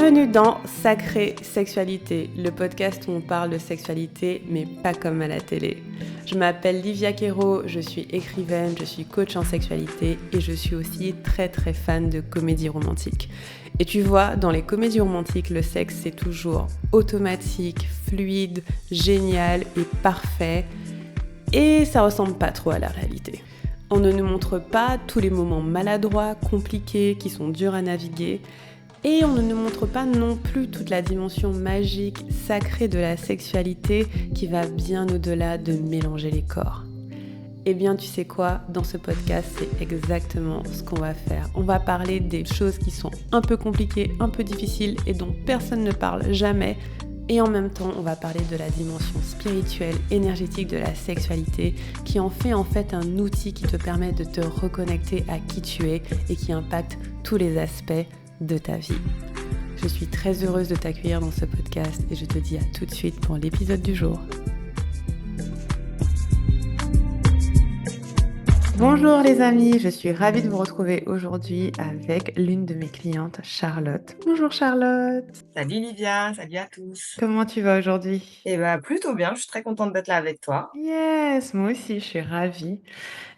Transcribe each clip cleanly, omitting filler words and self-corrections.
Bienvenue dans Sacrée Sexualité, le podcast où on parle de sexualité, mais pas comme à la télé. Je m'appelle Livia Quero, je suis écrivaine, je suis coach en sexualité et je suis aussi très fan de comédie romantique. Et tu vois, dans les comédies romantiques, le sexe c'est toujours automatique, fluide, génial et parfait. Et ça ressemble pas trop à la réalité. On ne nous montre pas tous les moments maladroits, compliqués, qui sont durs à naviguer. Et on ne nous montre pas non plus toute la dimension magique, sacrée de la sexualité qui va bien au-delà de mélanger les corps. Eh bien, tu sais quoi, dans ce podcast, c'est exactement ce qu'on va faire. On va parler des choses qui sont un peu compliquées, un peu difficiles et dont personne ne parle jamais. Et en même temps, on va parler de la dimension spirituelle, énergétique de la sexualité qui en fait un outil qui te permet de te reconnecter à qui tu es et qui impacte tous les aspects de ta vie. Je suis très heureuse de t'accueillir dans ce podcast et je te dis à tout de suite pour l'épisode du jour. Bonjour les amis, je suis ravie de vous retrouver aujourd'hui avec l'une de mes clientes, Charlotte. Bonjour Charlotte. Salut Livia, salut à tous. Comment tu vas aujourd'hui? Eh ben plutôt bien, je suis très contente d'être là avec toi. Yes, moi aussi, je suis ravie.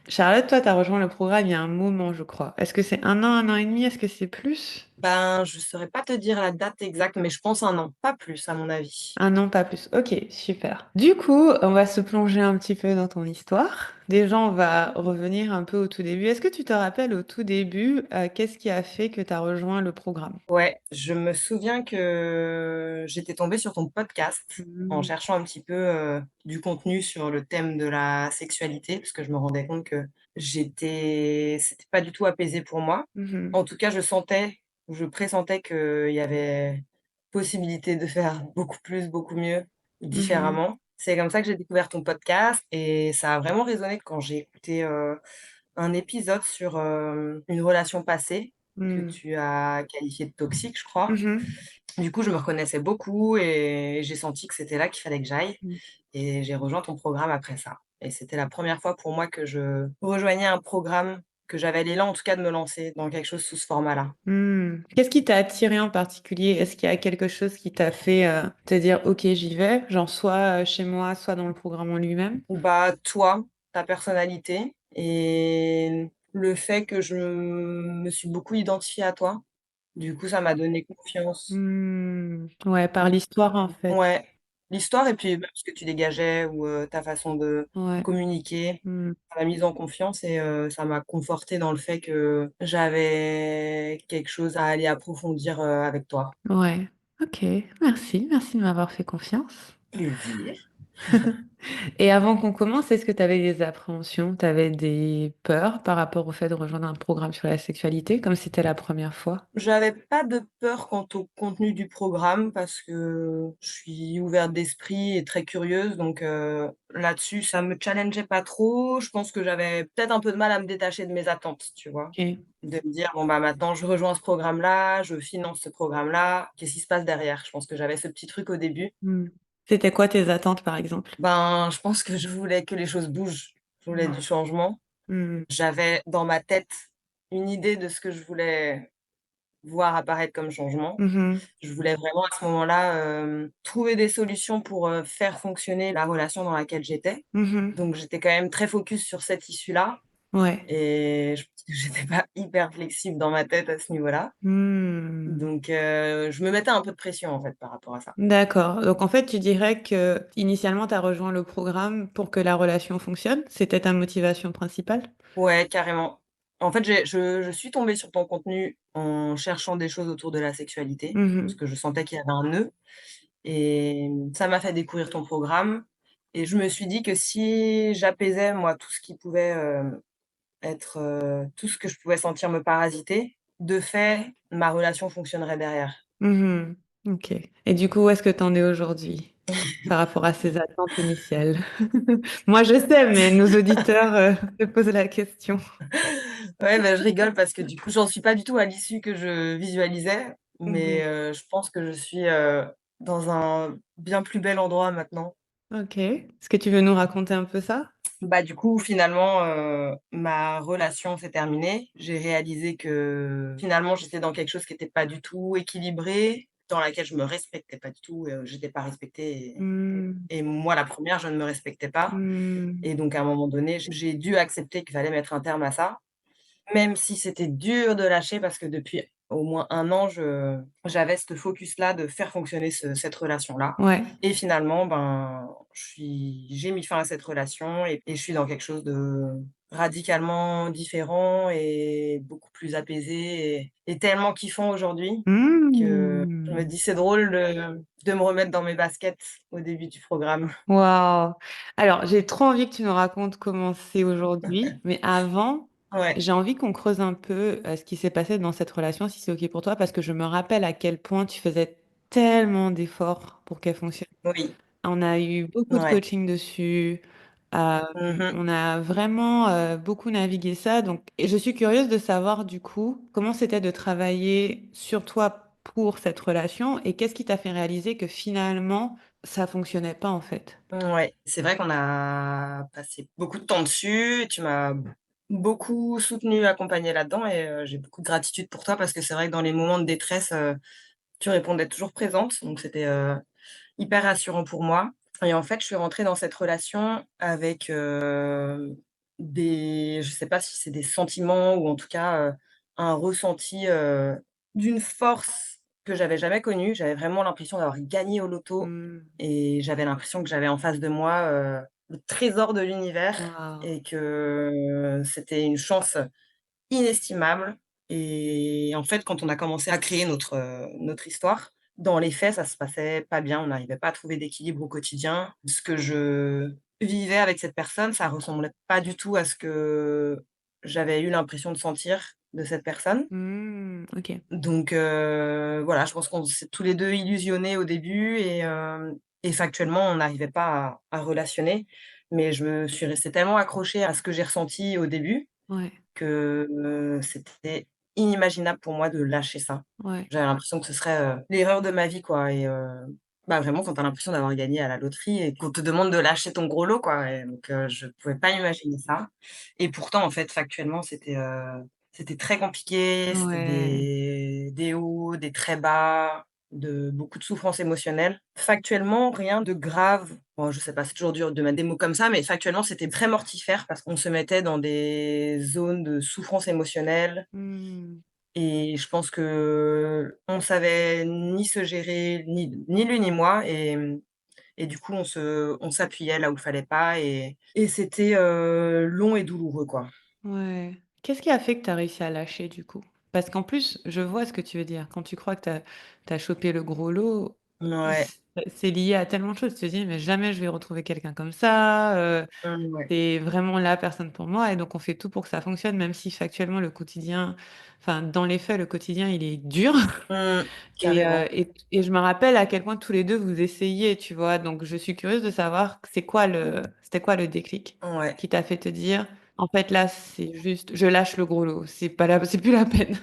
Charlotte, toi, tu as rejoint le programme il y a un moment, je crois. Est-ce que c'est un an et demi? Est-ce que c'est plus? Ben, je saurais pas te dire la date exacte, mais je pense un an, pas plus à mon avis. Un an, pas plus. Ok, super. Du coup, on va se plonger un petit peu dans ton histoire. Déjà, on va revenir un peu au tout début. Est-ce que tu te rappelles au tout début, qu'est-ce qui a fait que tu as rejoint le programme? Ouais, je me souviens que j'étais tombée sur ton podcast en Mhm. cherchant un petit peu du contenu sur le thème de la sexualité, parce que je me rendais compte que c'était pas du tout apaisé pour moi. Mhm. En tout cas, je pressentais qu'il y avait possibilité de faire beaucoup plus, beaucoup mieux, Mhm. différemment. C'est comme ça que j'ai découvert ton podcast et ça a vraiment résonné quand j'ai écouté un épisode sur une relation passée que Mhm. tu as qualifiée de toxique, je crois. Mhm. Du coup, je me reconnaissais beaucoup et j'ai senti que c'était là qu'il fallait que j'aille et j'ai rejoint ton programme après ça. Et c'était la première fois pour moi que je rejoignais un programme, que j'avais l'élan en tout cas de me lancer dans quelque chose sous ce format-là. Mhm. Qu'est-ce qui t'a attiré en particulier? Est-ce qu'il y a quelque chose qui t'a fait te dire, OK, j'y vais, genre soit chez moi, soit dans le programme en lui-même? Bah, toi, ta personnalité et le fait que je me suis beaucoup identifiée à toi. Du coup, ça m'a donné confiance. Ouais, par l'histoire en fait. Ouais, l'histoire et puis même ce que tu dégageais ou ta façon de Ouais. communiquer, Hmm. ça m'a mise en confiance et ça m'a confortée dans le fait que j'avais quelque chose à aller approfondir, avec toi. Ouais. Ok. Merci de m'avoir fait confiance. Plaisir. Et avant qu'on commence, est-ce que tu avais des appréhensions, tu avais des peurs par rapport au fait de rejoindre un programme sur la sexualité, comme c'était la première fois? J'avais pas de peur quant au contenu du programme parce que je suis ouverte d'esprit et très curieuse donc là-dessus, ça me challengeait pas trop. Je pense que j'avais peut-être un peu de mal à me détacher de mes attentes, tu vois? Ok. De me dire: «Bon, bah, maintenant je rejoins ce programme-là, je finance ce programme-là, qu'est-ce qui se passe derrière?» Je pense que j'avais ce petit truc au début. Hmm. C'était quoi tes attentes, par exemple? Ben, je pense que je voulais que les choses bougent, je voulais du changement. Hmm. J'avais dans ma tête une idée de ce que je voulais voir apparaître comme changement. Mhm. Je voulais vraiment à ce moment-là, trouver des solutions pour, faire fonctionner la relation dans laquelle j'étais. Mhm. Donc j'étais quand même très focus sur cette issue-là Ouais. et je pense que j'étais pas hyper flexible dans ma tête à ce niveau-là. Hmm. Donc je me mettais un peu de pression, en fait, par rapport à ça. D'accord. Donc en fait, tu dirais que initialement, tu as rejoint le programme pour que la relation fonctionne? C'était ta motivation principale? Ouais, carrément. En fait, je suis tombée sur ton contenu en cherchant des choses autour de la sexualité, parce Mhm. que je sentais qu'il y avait un nœud et ça m'a fait découvrir ton programme et je me suis dit que si j'apaisais, moi, tout ce qui pouvait, être, tout ce que je pouvais sentir me parasiter, de fait, ma relation fonctionnerait derrière. Mhm. Ok. Et du coup, où est-ce que tu en es aujourd'hui par rapport à ces attentes initiales? Moi, je sais, mais nos auditeurs se posent la question. Ouais, bah, je rigole parce que du coup, j'en suis pas du tout à l'issue que je visualisais, mais Mhm. je pense que je suis, dans un bien plus bel endroit maintenant. Ok. Est-ce que tu veux nous raconter un peu ça? Bah, du coup, finalement, ma relation s'est terminée. J'ai réalisé que finalement, j'étais dans quelque chose qui était pas du tout équilibré. dans laquelle je me respectais pas du tout, j'étais pas respectée Mmh. et moi la première je ne me respectais pas Mmh. et donc à un moment donné, j'ai dû accepter qu'il fallait mettre un terme à ça. Même si c'était dur de lâcher parce que depuis au moins 1 an, j'avais ce focus-là de faire fonctionner cette relation-là Ouais. et finalement, ben, j'ai mis fin à cette relation et je suis dans quelque chose de radicalement différent et beaucoup plus apaisé et tellement kiffant aujourd'hui que je me Mmh. dis: «C'est drôle de me remettre dans mes baskets au début du programme». Waouh! Alors, j'ai trop envie que tu nous racontes comment c'est aujourd'hui, mais avant, Ouais, j'ai envie qu'on creuse un peu, ce qui s'est passé dans cette relation, si c'est OK pour toi, parce que je me rappelle à quel point tu faisais tellement d'efforts pour qu'elle fonctionne. oui, On a eu beaucoup de ouais. coaching dessus, hem, Mmh mh. on a vraiment, beaucoup navigué ça, donc et je suis curieuse de savoir, du coup, comment c'était de travailler sur toi pour cette relation et qu'est-ce qui t'a fait réaliser que finalement, ça fonctionnait pas, en fait? Ouais, c'est vrai qu'on a passé beaucoup de temps dessus. Tu m'as beaucoup soutenue, accompagnée là-dedans et j'ai beaucoup de gratitude pour toi parce que c'est vrai que dans les moments de détresse, tu répondais toujours présente, donc c'était, hyper rassurant pour moi et en fait, je suis rentrée dans cette relation avec, je sais pas si c'est des sentiments ou en tout cas, un ressenti, d'une force que j'avais jamais connue. J'avais vraiment l'impression d'avoir gagné au loto Mmh. et j'avais l'impression que j'avais en face de moi, le trésor de l'univers Waouh! et que c'était une chance inestimable et en fait, quand on a commencé à créer notre histoire, dans les faits, ça se passait pas bien. On n'arrivait pas à trouver d'équilibre au quotidien. Ce que je vivais avec cette personne, ça ressemblait pas du tout à ce que j'avais eu l'impression de sentir de cette personne. Mmh, OK. Donc voilà, je pense qu'on s'est tous les 2 illusionnés au début et factuellement, on n'arrivait pas à relationner. Mais je me suis restée tellement accrochée à ce que j'ai ressenti au début Ouais, que, c'était inimaginable pour moi de lâcher ça. ouais. J'avais l'impression que ce serait, l'erreur de ma vie, quoi et bah, vraiment quand tu as l'impression d'avoir gagné à la loterie et qu'on te demande de lâcher ton gros lot, quoi et donc je pouvais pas imaginer ça et pourtant, en fait, factuellement, c'était très compliqué, c'était Ouais. des hauts, des très bas, de beaucoup de souffrance émotionnelle. Factuellement, rien de grave. Bon, je sais pas, c'est toujours dur de mettre des mots comme ça, mais factuellement, c'était très mortifère parce qu'on se mettait dans des zones de souffrance émotionnelle Mmh. et je pense qu'on savait ni se gérer, ni lui ni moi et du coup, on s'appuyait là où il fallait pas et c'était, long et douloureux, quoi. Ouais. Qu'est-ce qui a fait que tu as réussi à lâcher, du coup? Parce qu'en plus, je vois ce que tu veux dire. Quand tu crois que tu as chopé le gros lot, Ouais, c'est lié à tellement de choses. Tu te dis: «Mais jamais je vais retrouver quelqu'un comme ça, ouais. c'est vraiment la personne pour moi» et donc on fait tout pour que ça fonctionne, même si factuellement le quotidien enfin, dans les faits, le quotidien, il est dur. Mmh, Et carrément. je me rappelle à quel point tous les 2 vous essayiez, tu vois? Donc je suis curieuse de savoir c'était quoi le déclic Ouais. qui t'a fait te dire: «En fait là, c'est juste je lâche le gros lot, c'est plus la peine».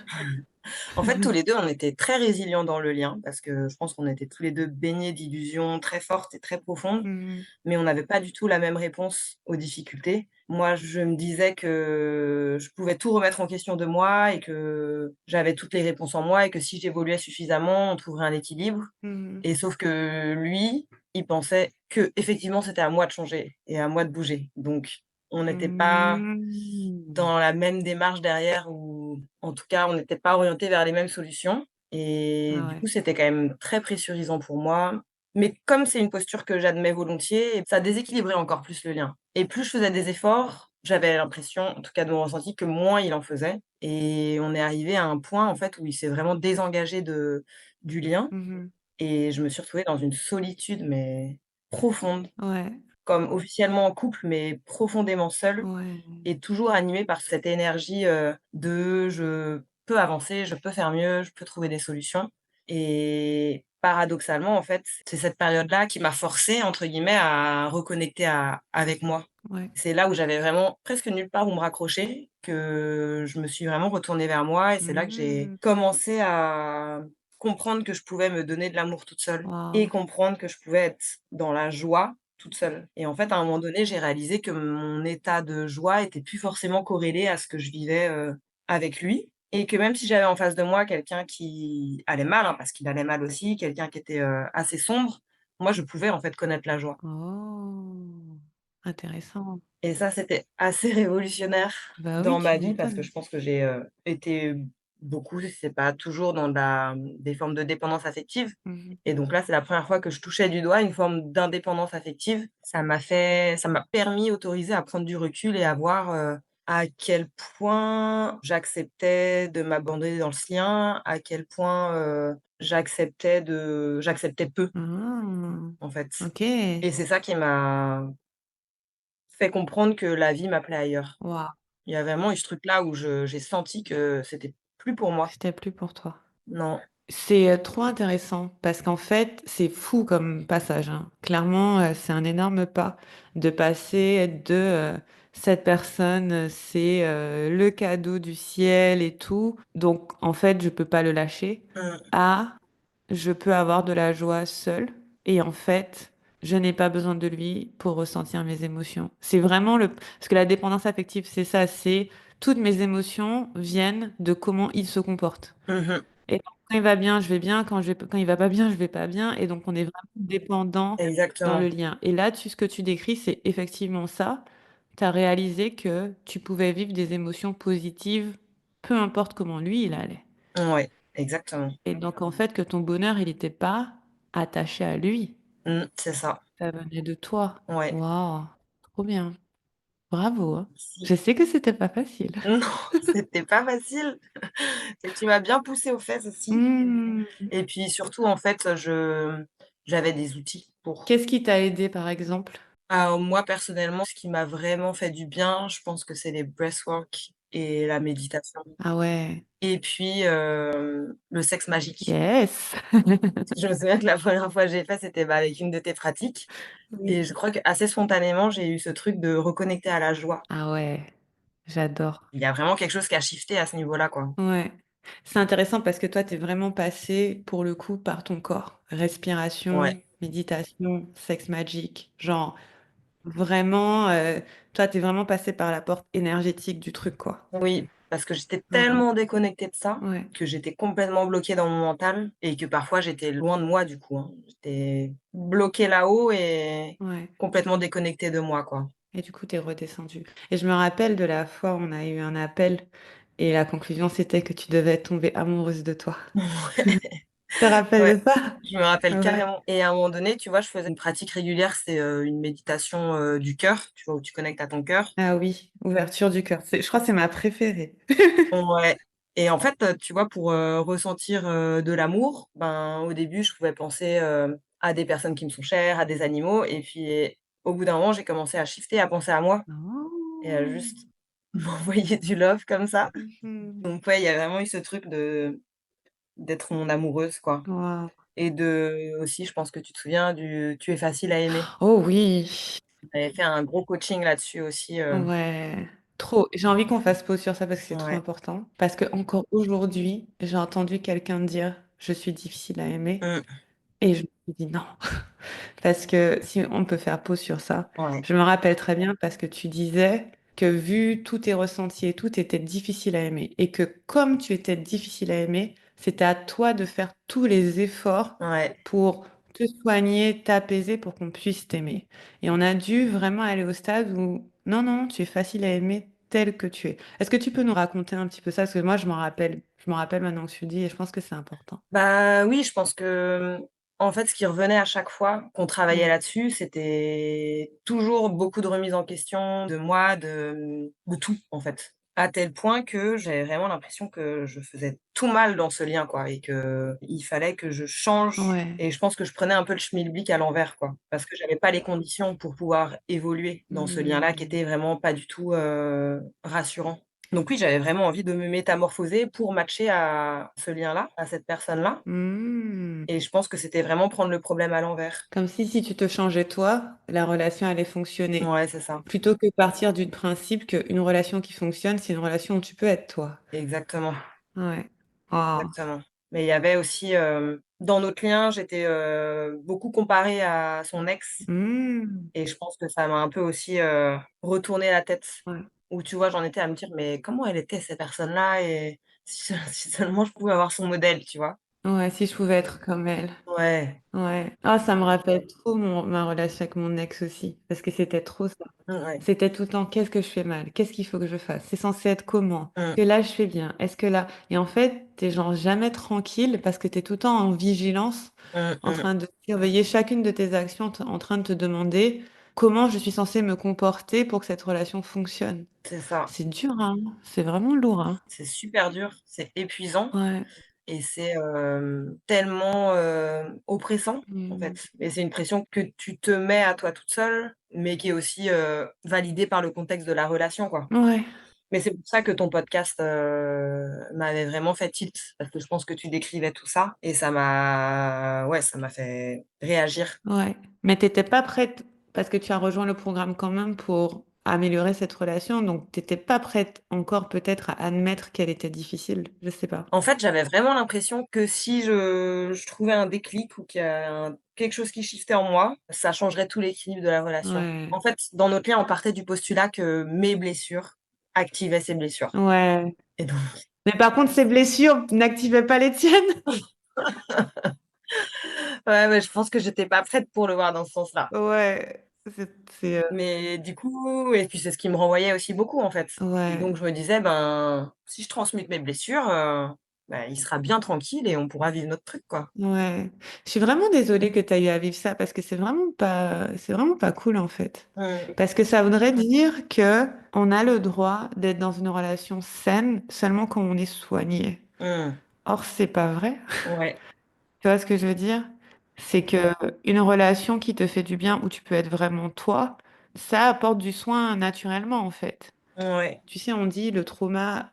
En fait, tous les 2, on était très résilients dans le lien parce que je pense qu'on était tous les 2 baignés d'illusions très fortes et très profondes, Mmh. mais on n'avait pas du tout la même réponse aux difficultés. Moi, je me disais que je pouvais tout remettre en question de moi et que j'avais toutes les réponses en moi et que si j'évoluais suffisamment, on trouverait un équilibre Mmh. et sauf que lui, il pensait qu'effectivement, c'était à moi de changer et à moi de bouger. Donc on n'était pas Mmh. dans la même démarche derrière ou en tout cas, on n'était pas orientés vers les mêmes solutions et Ah du ouais. coup, c'était quand même très pressurisant pour moi. Mais comme c'est une posture que j'admets volontiers, ça déséquilibrait encore plus le lien et plus je faisais des efforts, j'avais l'impression, en tout cas de mon ressenti, que moins il en faisait et on est arrivé à un point, en fait, où il s'est vraiment désengagé du lien Mmh. et je me suis retrouvée dans une solitude, mais profonde, Ouais, comme officiellement en couple, mais profondément seule ouais. et toujours animée par cette énergie, de je peux avancer, je peux faire mieux, je peux trouver des solutions et paradoxalement, en fait, c'est cette période-là qui m'a forcée, entre guillemets, à reconnecter avec moi. Ouais. C'est là où j'avais vraiment presque nulle part où me raccrocher, que je me suis vraiment retournée vers moi et c'est là que j'ai Mmh. commencé à comprendre que je pouvais me donner de l'amour toute seule et Waouh. comprendre que je pouvais être dans la joie toute seule et en fait, à un moment donné, j'ai réalisé que mon état de joie était plus forcément corrélé à ce que je vivais, avec lui et que même si j'avais en face de moi quelqu'un qui allait mal, hein, parce qu'il allait mal aussi, quelqu'un qui était, assez sombre, moi je pouvais en fait connaître la joie Oh! Intéressant. et ça, c'était assez révolutionnaire Bah oui, dans ma tu vie parce que m'étonnes. je pense que j'ai, été beaucoup, si c'est pas toujours dans des formes de dépendance affective Mmh. et donc là, c'est la première fois que je touchais du doigt une forme d'indépendance affective. Ça m'a permis, autorisé à prendre du recul et à voir, à quel point j'acceptais de m'abandonner dans le sien, à quel point, j'acceptais peu, Ah! en fait OK. et c'est ça qui m'a fait comprendre que la vie m'appelait ailleurs. Waouh! Il y a vraiment eu ce truc-là où j'ai senti que c'était plus pour moi. C'était plus pour toi. Non. C'est, trop intéressant parce qu'en fait, c'est fou comme passage, hein. Clairement, c'est un énorme pas de passer de, cette personne, c'est, le cadeau du ciel et tout, donc en fait, je peux pas le lâcher, Mmh. à je peux avoir de la joie seule et en fait, je n'ai pas besoin de lui pour ressentir mes émotions. C'est vraiment le parce que la dépendance affective, c'est ça, c'est toutes mes émotions viennent de comment il se comporte. Mmh mh. Et donc, quand il va bien, je vais bien, quand il va pas bien, je vais pas bien et donc on est vraiment dépendant dans le Exactement. lien. Et là, ce que tu décris, c'est effectivement ça. Tu as réalisé que tu pouvais vivre des émotions positives, peu importe comment lui, il allait. Ouais, exactement. Et donc en fait, que ton bonheur, il était pas attaché à lui, C'est ça. ça venait de toi. Ouais. Waouh, trop bien. Bravo, hein. Si. Je sais que c'était pas facile. Non, c'était pas facile et tu m'as bien poussée aux fesses aussi Mmh. et puis surtout, en fait, j'avais des outils pour. Qu'est-ce qui t'a aidé, par exemple? Ah, moi, personnellement, ce qui m'a vraiment fait du bien, je pense que c'est les breathwork et la méditation Ah ouais. et puis, le sexe magique. Yes. Je me souviens que la première fois que j'ai fait, c'était, bah, avec une de tes pratiques Oui. et je crois qu'assez spontanément, j'ai eu ce truc de reconnecter à la joie. Ah ouais, j'adore. Il y a vraiment quelque chose qui a shifté à ce niveau-là, quoi. Ouais. C'est intéressant parce que toi, tu es vraiment passé, pour le coup, par ton corps. Ouais. Respiration, méditation, sex magic, genre vraiment, toi, tu es vraiment passé par la porte énergétique du truc, quoi. Oui, parce que j'étais Ouais, tellement déconnectée de ça, ouais, que j'étais complètement bloquée dans mon mental et que parfois j'étais loin de moi, du coup, hein. J'étais bloquée là-haut et ouais complètement déconnectée de moi, quoi. et du coup, tu es redescendue et je me rappelle de la fois où on a eu un appel et la conclusion, c'était que tu devais tomber amoureuse de toi. Tu te rappelles Ouais, de ça? je me rappelle Ouais. carrément et à un moment donné, tu vois, je faisais une pratique régulière, c'est, une méditation, du cœur, tu vois, où tu connectes à ton cœur. Ah oui, ouverture du cœur. C'est je crois que c'est ma préférée. Ouais et en fait, tu vois, pour, ressentir, de l'amour, ben, au début, je pouvais penser, à des personnes qui me sont chères, à des animaux et puis, au bout d'un moment, j'ai commencé à shifter, à penser à moi et à Oh! juste m'envoyer du love comme ça. Mmh. Donc ouais, il y a vraiment eu ce truc d'être mon amoureuse, quoi Waouh! et aussi, je pense que tu te souviens du «Tu es facile à aimer». Oh oui! J'avais fait un gros coaching là-dessus aussi, Ouais, trop. J'ai envie qu'on fasse pause sur ça parce que c'est trop ouais. important. Parce qu'encore aujourd'hui, j'ai entendu quelqu'un dire: «Je suis difficile à aimer» Mmh. et je me suis dit: «Non». Parce que si on peut faire pause sur ça. Ouais. Je me rappelle très bien parce que tu disais que vu tous tes ressentis et tout, tu étais difficile à aimer et que comme tu étais difficile à aimer, c'était à toi de faire tous les efforts Ouais. pour te soigner, t'apaiser pour qu'on puisse t'aimer. Et on a dû vraiment aller au stade où non, non, tu es facile à aimer tel que tu es. Est-ce que tu peux nous raconter un petit peu ça? Parce que moi, je m'en rappelle maintenant que tu le dis et je pense que c'est important. Bah, oui, je pense que, en fait, ce qui revenait à chaque fois qu'on travaillait Mmh. là-dessus, c'était toujours beaucoup de remise en question de moi, de tout, en fait. À tel point que j'avais vraiment l'impression que je faisais tout mal dans ce lien, quoi et qu'il fallait que je change Ouais. et je pense que je prenais un peu le schmilblick à l'envers, quoi. Parce que j'avais pas les conditions pour pouvoir évoluer dans ce lien-là qui Mmh. était vraiment pas du tout, rassurant. Donc oui, j'avais vraiment envie de me métamorphoser pour matcher à ce lien-là, à cette personne-là Mmh. et je pense que c'était vraiment prendre le problème à l'envers. Comme si tu te changeais toi, la relation allait fonctionner. Ouais, c'est ça, Plutôt que partir du principe qu'une relation qui fonctionne, c'est une relation où tu peux être toi. exactement, Ouais. Oh. exactement. Mais il y avait aussi, dans notre lien, j'étais, beaucoup comparée à son ex Mmh. et je pense que ça m'a un peu aussi, retourné la tête. Ouais. Où tu vois, j'en étais à me dire: «Mais comment elle était cette personne-là?» et si seulement je pouvais avoir son modèle, tu vois? Ouais, si je pouvais être comme elle. Ouais, Ouais. Ah, ça me rappelle trop ma relation avec mon ex aussi, parce que c'était trop ça. ouais, C'était tout le temps: «Qu'est-ce que je fais mal? Qu'est-ce qu'il faut que je fasse? C'est censé être comment? mmh, Que là je fais bien? Est-ce que là» et en fait, tu genre jamais tranquille parce que tu es tout le temps en vigilance, en mmh. train de surveiller chacune de tes actions, en train de te demander: «Comment je suis censée me comporter pour que cette relation fonctionne?» C'est ça. C'est dur, hein, c'est vraiment lourd, hein. C'est super dur, c'est épuisant Ouais. et c'est, tellement, oppressant, en Mmh. fait et c'est une pression que tu te mets à toi toute seule, mais qui est aussi, validée par le contexte de la relation, quoi. Ouais, Mais c'est pour ça que ton podcast, m'avait vraiment fait tilt, parce que je pense que tu décrivais tout ça et ça m'a fait réagir. ouais. Mais tu étais pas prête parce que tu as rejoint le programme quand même pour améliorer cette relation, donc tu étais pas prête encore peut-être à admettre qu'elle était difficile? Je sais pas. En fait, j'avais vraiment l'impression que si je trouvais un déclic ou qu'il y a quelque chose qui shiftait en moi, ça changerait tout l'équilibre de la relation. Ouais. En fait, dans notre lien, on partait du postulat que mes blessures activaient ses blessures Ouais. et donc Mais par contre, ces blessures n'activaient pas les tiennes? ouais, je pense que j'étais pas prête pour le voir dans ce sens-là. Ouais, c'est, Mais du coup et puis c'est ce qui me renvoyait aussi beaucoup, en fait et ouais, donc je me disais: «Ben, si je transmute mes blessures, bah, il sera bien tranquille et on pourra vivre notre truc, quoi». ouais. Je suis vraiment désolée que tu as eu à vivre ça parce que c'est vraiment pas cool, en fait. Mmh. Parce que ça voudrait dire qu'on a le droit d'être dans une relation saine seulement quand on est soigné. Mmh. Or, c'est pas vrai. Ouais. Tu vois ce que je veux dire? C'est que une relation qui te fait du bien, où tu peux être vraiment toi, ça apporte du soin naturellement, en fait. Ouais. Tu sais, on dit le trauma,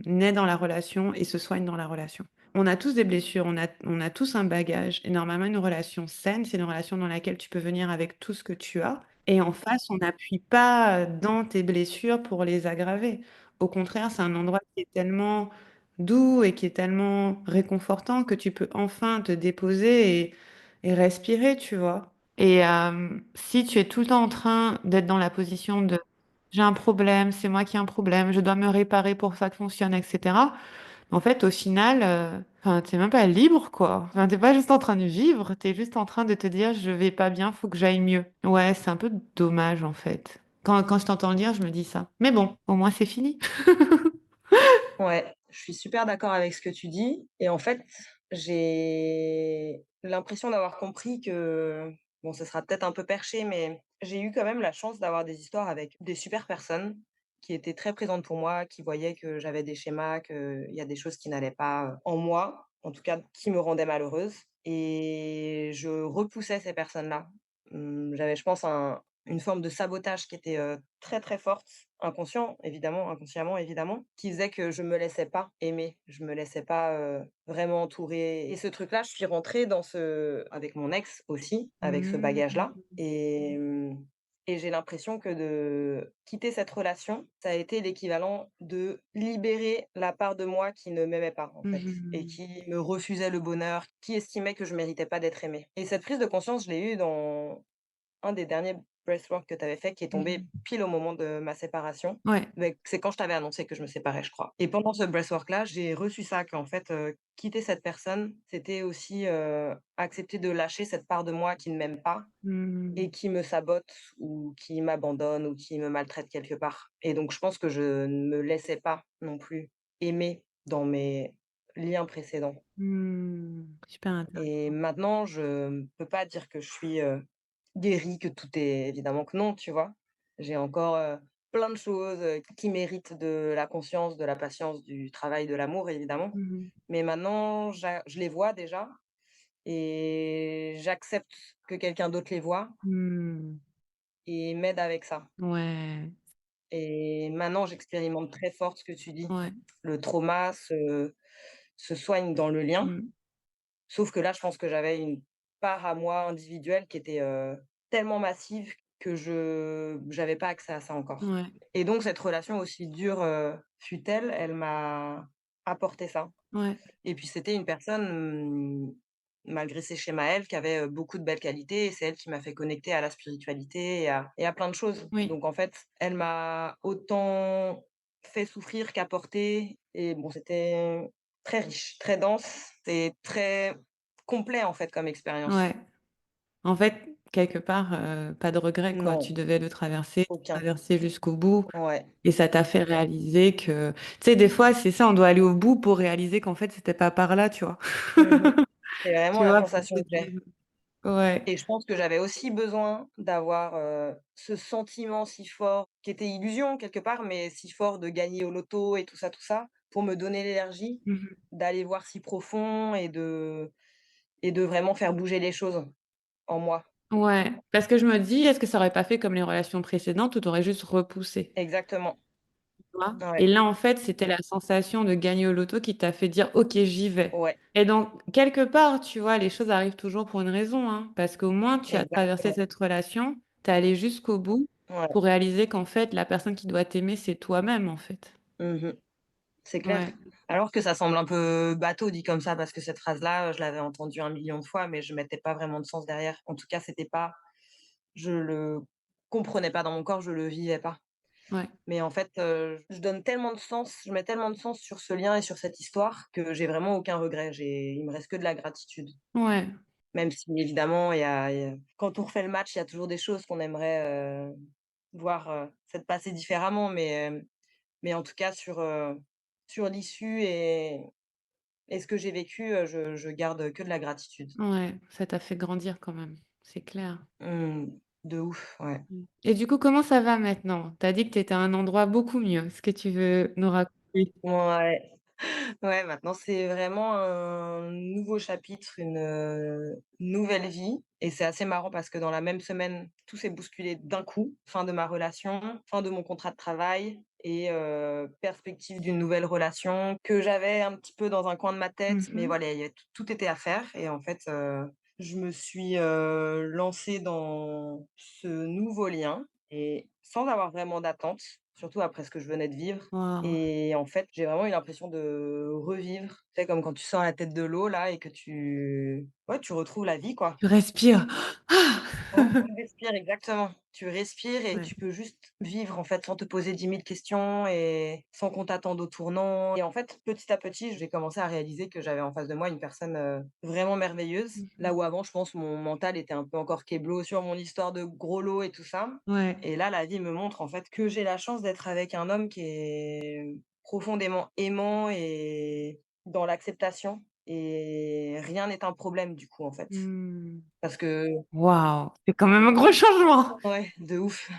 naît dans la relation et se soigne dans la relation. On a tous des blessures, on a tous un bagage et normalement une relation saine, c'est une relation dans laquelle tu peux venir avec tout ce que tu as et en face, on n'appuie pas, dans tes blessures pour les aggraver. Au contraire, c'est un endroit qui est tellement doux et qui est tellement réconfortant que tu peux enfin te déposer et respirer, tu vois? Et si tu es tout le temps en train d'être dans la position de j'ai un problème, c'est moi qui ai un problème, je dois me réparer pour que ça fonctionne, et cetera. En fait, au final, enfin, tu même pas libre, quoi. Enfin, tu pas juste en train de vivre, tu es juste en train de te dire: «Je vais pas bien, faut que j'aille mieux». Ouais, c'est un peu dommage, en fait. Quand je t'entends le dire, je me dis ça. Mais bon, au moins c'est fini. Ouais, je suis super d'accord avec ce que tu dis et en fait, j'ai l'impression d'avoir compris que bon, ce sera peut-être un peu perché, mais j'ai eu quand même la chance d'avoir des histoires avec des super personnes qui étaient très présentes pour moi, qui voyaient que j'avais des schémas, qu'il y a des choses qui n'allaient pas, en moi, en tout cas qui me rendaient malheureuse et je repoussais ces personnes-là. J'avais, je pense, une forme de sabotage qui était, très, très forte, inconscient évidemment, inconsciemment évidemment, qui faisait que je me laissais pas aimer, je me laissais pas, vraiment entourer et ce truc-là, je suis rentrée dans ce avec mon ex aussi, avec ce bagage-là Mmh. et j'ai l'impression que de quitter cette relation, ça a été l'équivalent de libérer la part de moi qui ne m'aimait pas, en fait et Mmh. qui me refusait le bonheur, qui estimait que je méritais pas d'être aimée et cette prise de conscience, je l'ai eue dans un des derniers breathwork que tu avais fait qui est tombé Mmh. pile au moment de ma séparation. Ouais. Mais c'est quand je t'avais annoncé que je me séparais, je crois. Et pendant ce breathwork-là, j'ai reçu ça, qu'en fait, quitter cette personne, c'était aussi, accepter de lâcher cette part de moi qui ne m'aime pas Mmh. et qui me sabote ou qui m'abandonne ou qui me maltraite quelque part. Et donc je pense que je ne me laissais pas non plus aimer dans mes liens précédents. Mmh. Super Et intéressant. maintenant, je peux pas dire que je suis, guérie, que tout est évidemment que non, tu vois? J'ai encore, plein de choses, qui méritent de la conscience, de la patience, du travail, de l'amour évidemment. Mmh. Mais maintenant, je les vois déjà et j'accepte que quelqu'un d'autre les voit Mmh. et m'aide avec ça. Ouais. Et maintenant, j'expérimente très fort ce que tu dis. Ouais. Le trauma se soigne dans le lien. Mmh. Sauf que là, je pense que j'avais une part à moi individuelle qui était, tellement massive que j'avais pas accès à ça encore. Ouais. Et donc cette relation aussi dure, fut-elle, elle m'a apporté ça. Ouais. Et puis c'était une personne, malgré ses schémas à elle, qui avait, beaucoup de belles qualités et c'est elle qui m'a fait connecter à la spiritualité et à plein de choses. Oui. Donc en fait, elle m'a autant fait souffrir qu'apporter et bon, c'était très riche, très dense et très complet, en fait, comme expérience. Ouais. En fait, quelque part, pas de regret, quoi. Tu Non, devais le traverser, aucun. traverser jusqu'au bout Ouais. et ça t'a fait réaliser que tu sais, des fois, c'est ça, on doit aller au bout pour réaliser qu'en fait, c'était pas par là, tu vois? Mmh. C'est vraiment Tu la vois? Pour sensation te que j'ai dire ouais. et je pense que j'avais aussi besoin d'avoir, ce sentiment si fort, qui était illusion quelque part, mais si fort de gagner au loto et tout ça, pour me donner l'énergie Mmh mh. d'aller voir si profond et de vraiment faire bouger les choses en moi. Ouais, parce que je me dis: «Est-ce que ça aurait pas fait comme les relations précédentes où tu aurais juste repoussé?» Exactement, Tu vois? Et ouais, là, en fait, c'était la sensation de gagner au loto qui t'a fait dire: «OK, j'y vais». ouais, Et donc quelque part, tu vois, les choses arrivent toujours pour une raison, hein, parce qu'au moins tu as traversé exactement, cette relation, tu es allé jusqu'au bout ouais. pour réaliser qu'en fait, la personne qui doit t'aimer, c'est toi-même, en fait. Mmh. C'est clair. Ouais, Alors que ça semble un peu bateau dit comme ça, parce que cette phrase-là, je l'avais entendue 1 million de fois, mais je mettais pas vraiment de sens derrière. En tout cas, c'était pas je le comprenais pas dans mon corps, je le vivais pas. ouais, Mais en fait, je donne tellement de sens, je mets tellement de sens sur ce lien et sur cette histoire que j'ai vraiment aucun regret. Il me reste que de la gratitude. ouais, Même si évidemment, il y a quand on refait le match, il y a toujours des choses qu'on aimerait, voir, s'être passées différemment, mais en tout cas sur l'issue et ce que j'ai vécu, je garde que de la gratitude. ouais, ça t'a fait grandir quand même, c'est clair. Mmh, de ouf, ouais. Et du coup, comment ça va maintenant? Tu as dit que tu étais à un endroit beaucoup mieux. Est-ce que tu veux nous raconter? Ouais, ouais, maintenant c'est vraiment un nouveau chapitre, une nouvelle vie et c'est assez marrant parce que dans la même semaine, tout s'est bousculé d'un coup. Fin de ma relation, fin de mon contrat de travail et perspective d'une nouvelle relation que j'avais un petit peu dans un coin de ma tête, Mmh mais mh. voilà, il y a tout était à faire et en fait, je me suis, lancée dans ce nouveau lien et sans avoir vraiment d'attente, surtout après ce que je venais de vivre. Waouh! Et en fait, j'ai vraiment eu l'impression de revivre. Tu sais, comme quand tu sors la tête de l'eau là et que tu retrouves la vie, quoi. Tu respires. Ah! Ouais, tu respires, exactement. Tu respires et Ouais. tu peux juste vivre, en fait, sans te poser 10 000 questions et sans qu'on t'attende au tournant et en fait, petit à petit, j'ai commencé à réaliser que j'avais en face de moi une personne, vraiment merveilleuse. Mmh Là mh. où avant, je pense, mon mental était un peu encore kéblo sur mon histoire de gros lot et tout ça Ouais. et là, la vie me montre, en fait, que j'ai la chance d'être avec un homme qui est profondément aimant et dans l'acceptation et rien n'est un problème, du coup, en fait. Mmh. Parce que Waouh! C'est quand même un gros changement! ouais, de ouf.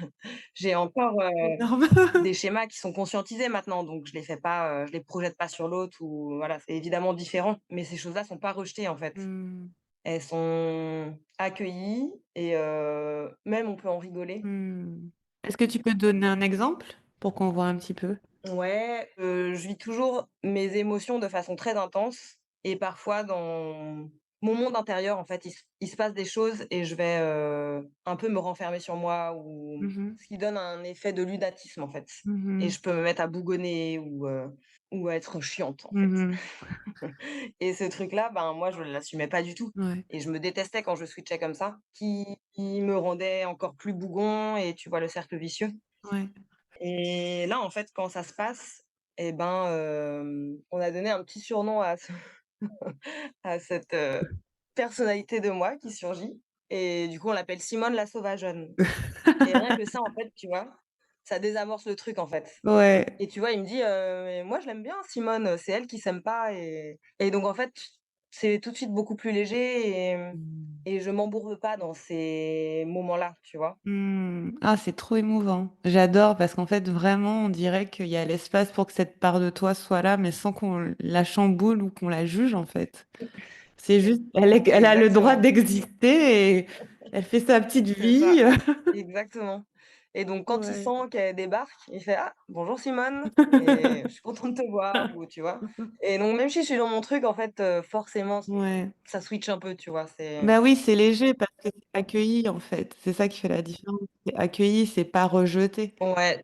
J'ai encore, Énorme. des schémas qui sont conscientisés maintenant, donc je les fais pas, je les projette pas sur l'autre ou voilà, c'est évidemment différent, mais ces choses-là sont pas rejetées, en fait. Mmh. Elles sont accueillies et même on peut en rigoler. Mmh. Est-ce que tu peux donner un exemple pour qu'on voit un petit peu? Ouais, je vis toujours mes émotions de façon très intense et parfois dans mon monde intérieur, en fait, il se passe des choses et je vais, un peu me renfermer sur moi ou Mmh mh. ce qui donne un effet de lunatisme, en fait Mmh et mh. je peux me mettre à bougonner ou à être chiante, en fait Mmh mh. et ce truc-là, ben, moi, je l'assumais pas du tout Ouais. et je me détestais quand je switchais comme ça, qui me rendait encore plus bougon et tu vois le cercle vicieux. Ouais. Et là, en fait, quand ça se passe et ben, on a donné un petit surnom à ce à cette, personnalité de moi qui surgit et du coup, on l'appelle Simone la sauvageonne et rien que ça, en fait, tu vois, ça désamorce le truc, en fait Ouais. et tu vois, il me dit: «Mais moi, je l'aime bien Simone, c'est elle qui s'aime pas» et donc en fait, c'est tout de suite beaucoup plus léger Mmh. et je m'embourbe pas dans ces moments-là, tu vois? Mmh. Ah, c'est trop émouvant. J'adore parce qu'en fait, vraiment, on dirait qu'il y a l'espace pour que cette part de toi soit là, mais sans qu'on la chamboule ou qu'on la juge, en fait. C'est juste elle a le droit Exactement. d'exister et elle fait sa petite C'est ça, vie. exactement et donc quand il Ouais. sent qu'elle débarque, il fait: «Ah, bonjour Simone et je suis content de te voir» ou tu vois? Et donc même si je suis dans mon truc en fait, forcément Ouais. ça switch un peu, tu vois? C'est Bah oui, c'est léger parce que c'est accueilli, en fait. C'est ça qui fait la différence. C'est accueilli, c'est pas rejeté. ouais,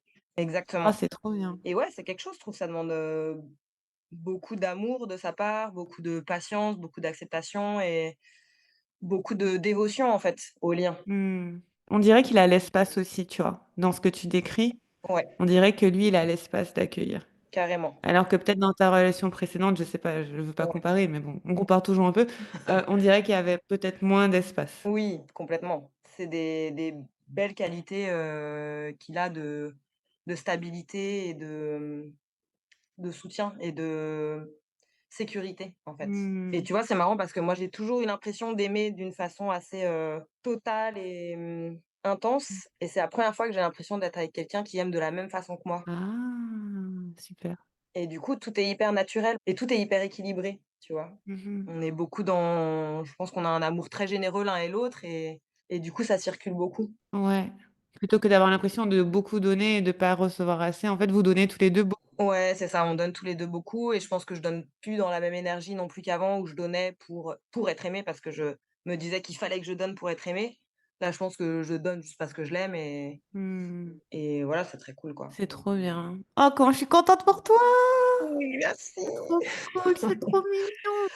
Ah, exactement c'est trop bien. et ouais, c'est quelque chose, je trouve, ça demande, beaucoup d'amour de sa part, beaucoup de patience, beaucoup d'acceptation et beaucoup de dévotion en fait, aux liens. Mmh. On dirait qu'il a l'espace aussi, tu vois? Dans ce que tu décris. Ouais, On dirait que lui, il a l'espace d'accueillir. carrément. Alors que peut-être dans ta relation précédente, je sais pas, je ne veux pas Ouais. comparer, mais bon, on compare toujours un peu, on dirait qu'il y avait peut-être moins d'espace. Oui, complètement. C'est des belles qualités, qu'il a de stabilité et de soutien et de sécurité, en fait. Et Mmh. tu vois, c'est marrant parce que moi, j'ai toujours eu l'impression d'aimer d'une façon assez, totale et intense, et c'est la première fois que j'ai l'impression d'être avec quelqu'un qui aime de la même façon que moi. Ah! Super. Et du coup, tout est hyper naturel et tout est hyper équilibré, tu vois? Mmh. On est beaucoup dans je pense qu'on a un amour très généreux l'un et l'autre, et du coup, ça circule beaucoup. Ouais. Plutôt que d'avoir l'impression de beaucoup donner et de pas recevoir assez, en fait, vous donnez tous les 2 beaucoup. Ouais, c'est ça, on donne tous les 2 beaucoup, et je pense que je donne plus dans la même énergie non plus qu'avant où je donnais pour être aimée parce que je me disais qu'il fallait que je donne pour être aimée. Là, je pense que je donne juste parce que je l'aime, Mmh. et voilà, c'est très cool, quoi. C'est trop bien. Oh, comment je suis contente pour toi! Oui, merci. C'est trop cool, c'est trop mignon.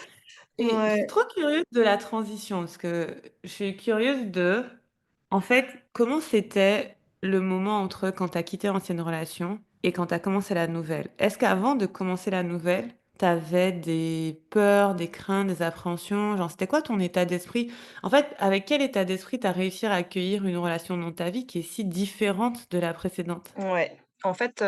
Et je suis Ouais. trop curieuse de la transition parce que je suis curieuse de, en fait, comment c'était le moment entre quand tu as quitté l'ancienne relation et quand tu as commencé la nouvelle? Est-ce qu'avant de commencer la nouvelle, tu avais des peurs, des craintes, des appréhensions? Genre, c'était quoi ton état d'esprit? En fait, avec quel état d'esprit tu as réussi à accueillir une relation dans ta vie qui est si différente de la précédente? Ouais. En fait,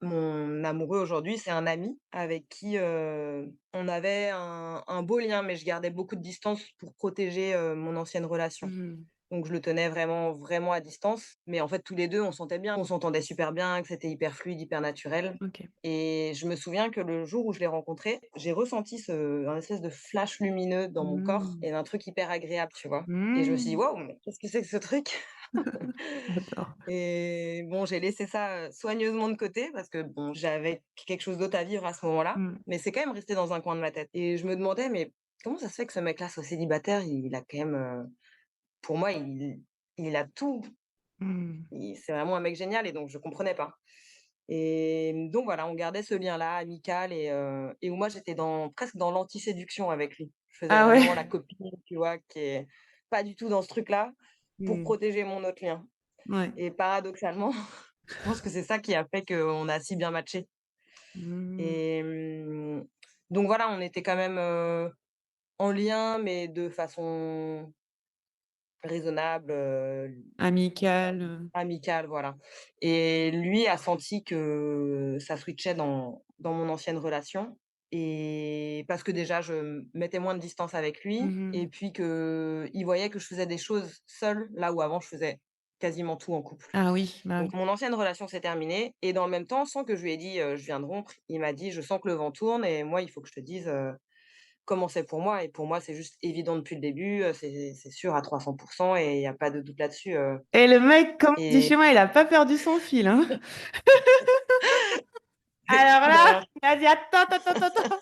mon amoureux aujourd'hui, c'est un ami avec qui, on avait un beau lien, mais je gardais beaucoup de distance pour protéger, mon ancienne relation. Mmh. Donc je le tenais vraiment, vraiment à distance. Mais en fait, tous les 2, on sentait bien, on s'entendait super bien, que c'était hyper fluide, hyper naturel. OK. Et je me souviens que le jour où je l'ai rencontré, j'ai ressenti un espèce de flash lumineux dans mon corps Mmh. et un truc hyper agréable, tu vois? Et je me suis dit: Mmh. «Waouh, mais qu'est-ce que c'est que ce truc?» J'adore. Et bon, j'ai laissé ça, soigneusement de côté parce que bon, j'avais quelque chose d'autre à vivre à ce moment-là, Mmh. mais c'est quand même resté dans un coin de ma tête, et je me demandais: «Mais comment ça se fait que ce mec-là soit célibataire? Il a quand même, pour moi, il a tout, Mmh. c'est vraiment un mec génial», et donc je comprenais pas. Et donc voilà, on gardait ce lien-là amical, et où moi j'étais presque dans l'anti-séduction avec lui. Je faisais Ah ouais? vraiment la copine, tu vois, qui est pas du tout dans ce truc-là, pour Mmh. protéger mon autre lien. Ouais. Et paradoxalement, je pense que c'est ça qui a fait qu'on a si bien matché. Mmh. Et donc voilà, on était quand même, en lien, mais de façon raisonnable, Amical, amicale, voilà. Et lui a senti que ça switchait dans mon ancienne relation, et parce que déjà je mettais moins de distance avec lui, mmh mh. et puis qu'il voyait que je faisais des choses seule, là où avant je faisais quasiment tout en couple. Ah oui, bah Donc oui. mon ancienne relation s'est terminée, et dans le même temps, sans que je lui ai dit, «Je viens de rompre», il m'a dit: «Je sens que le vent tourne et moi, il faut que je te dise, comment c'est pour moi, et pour moi, c'est juste évident depuis le début, c'est sûr à 300 et il y a pas de doute là-dessus», Et le mec, comme on dit et chez moi, il a pas perdu son fil, hein. Alors bah, là, alors il a dit: «Attends, attends, attends, attends».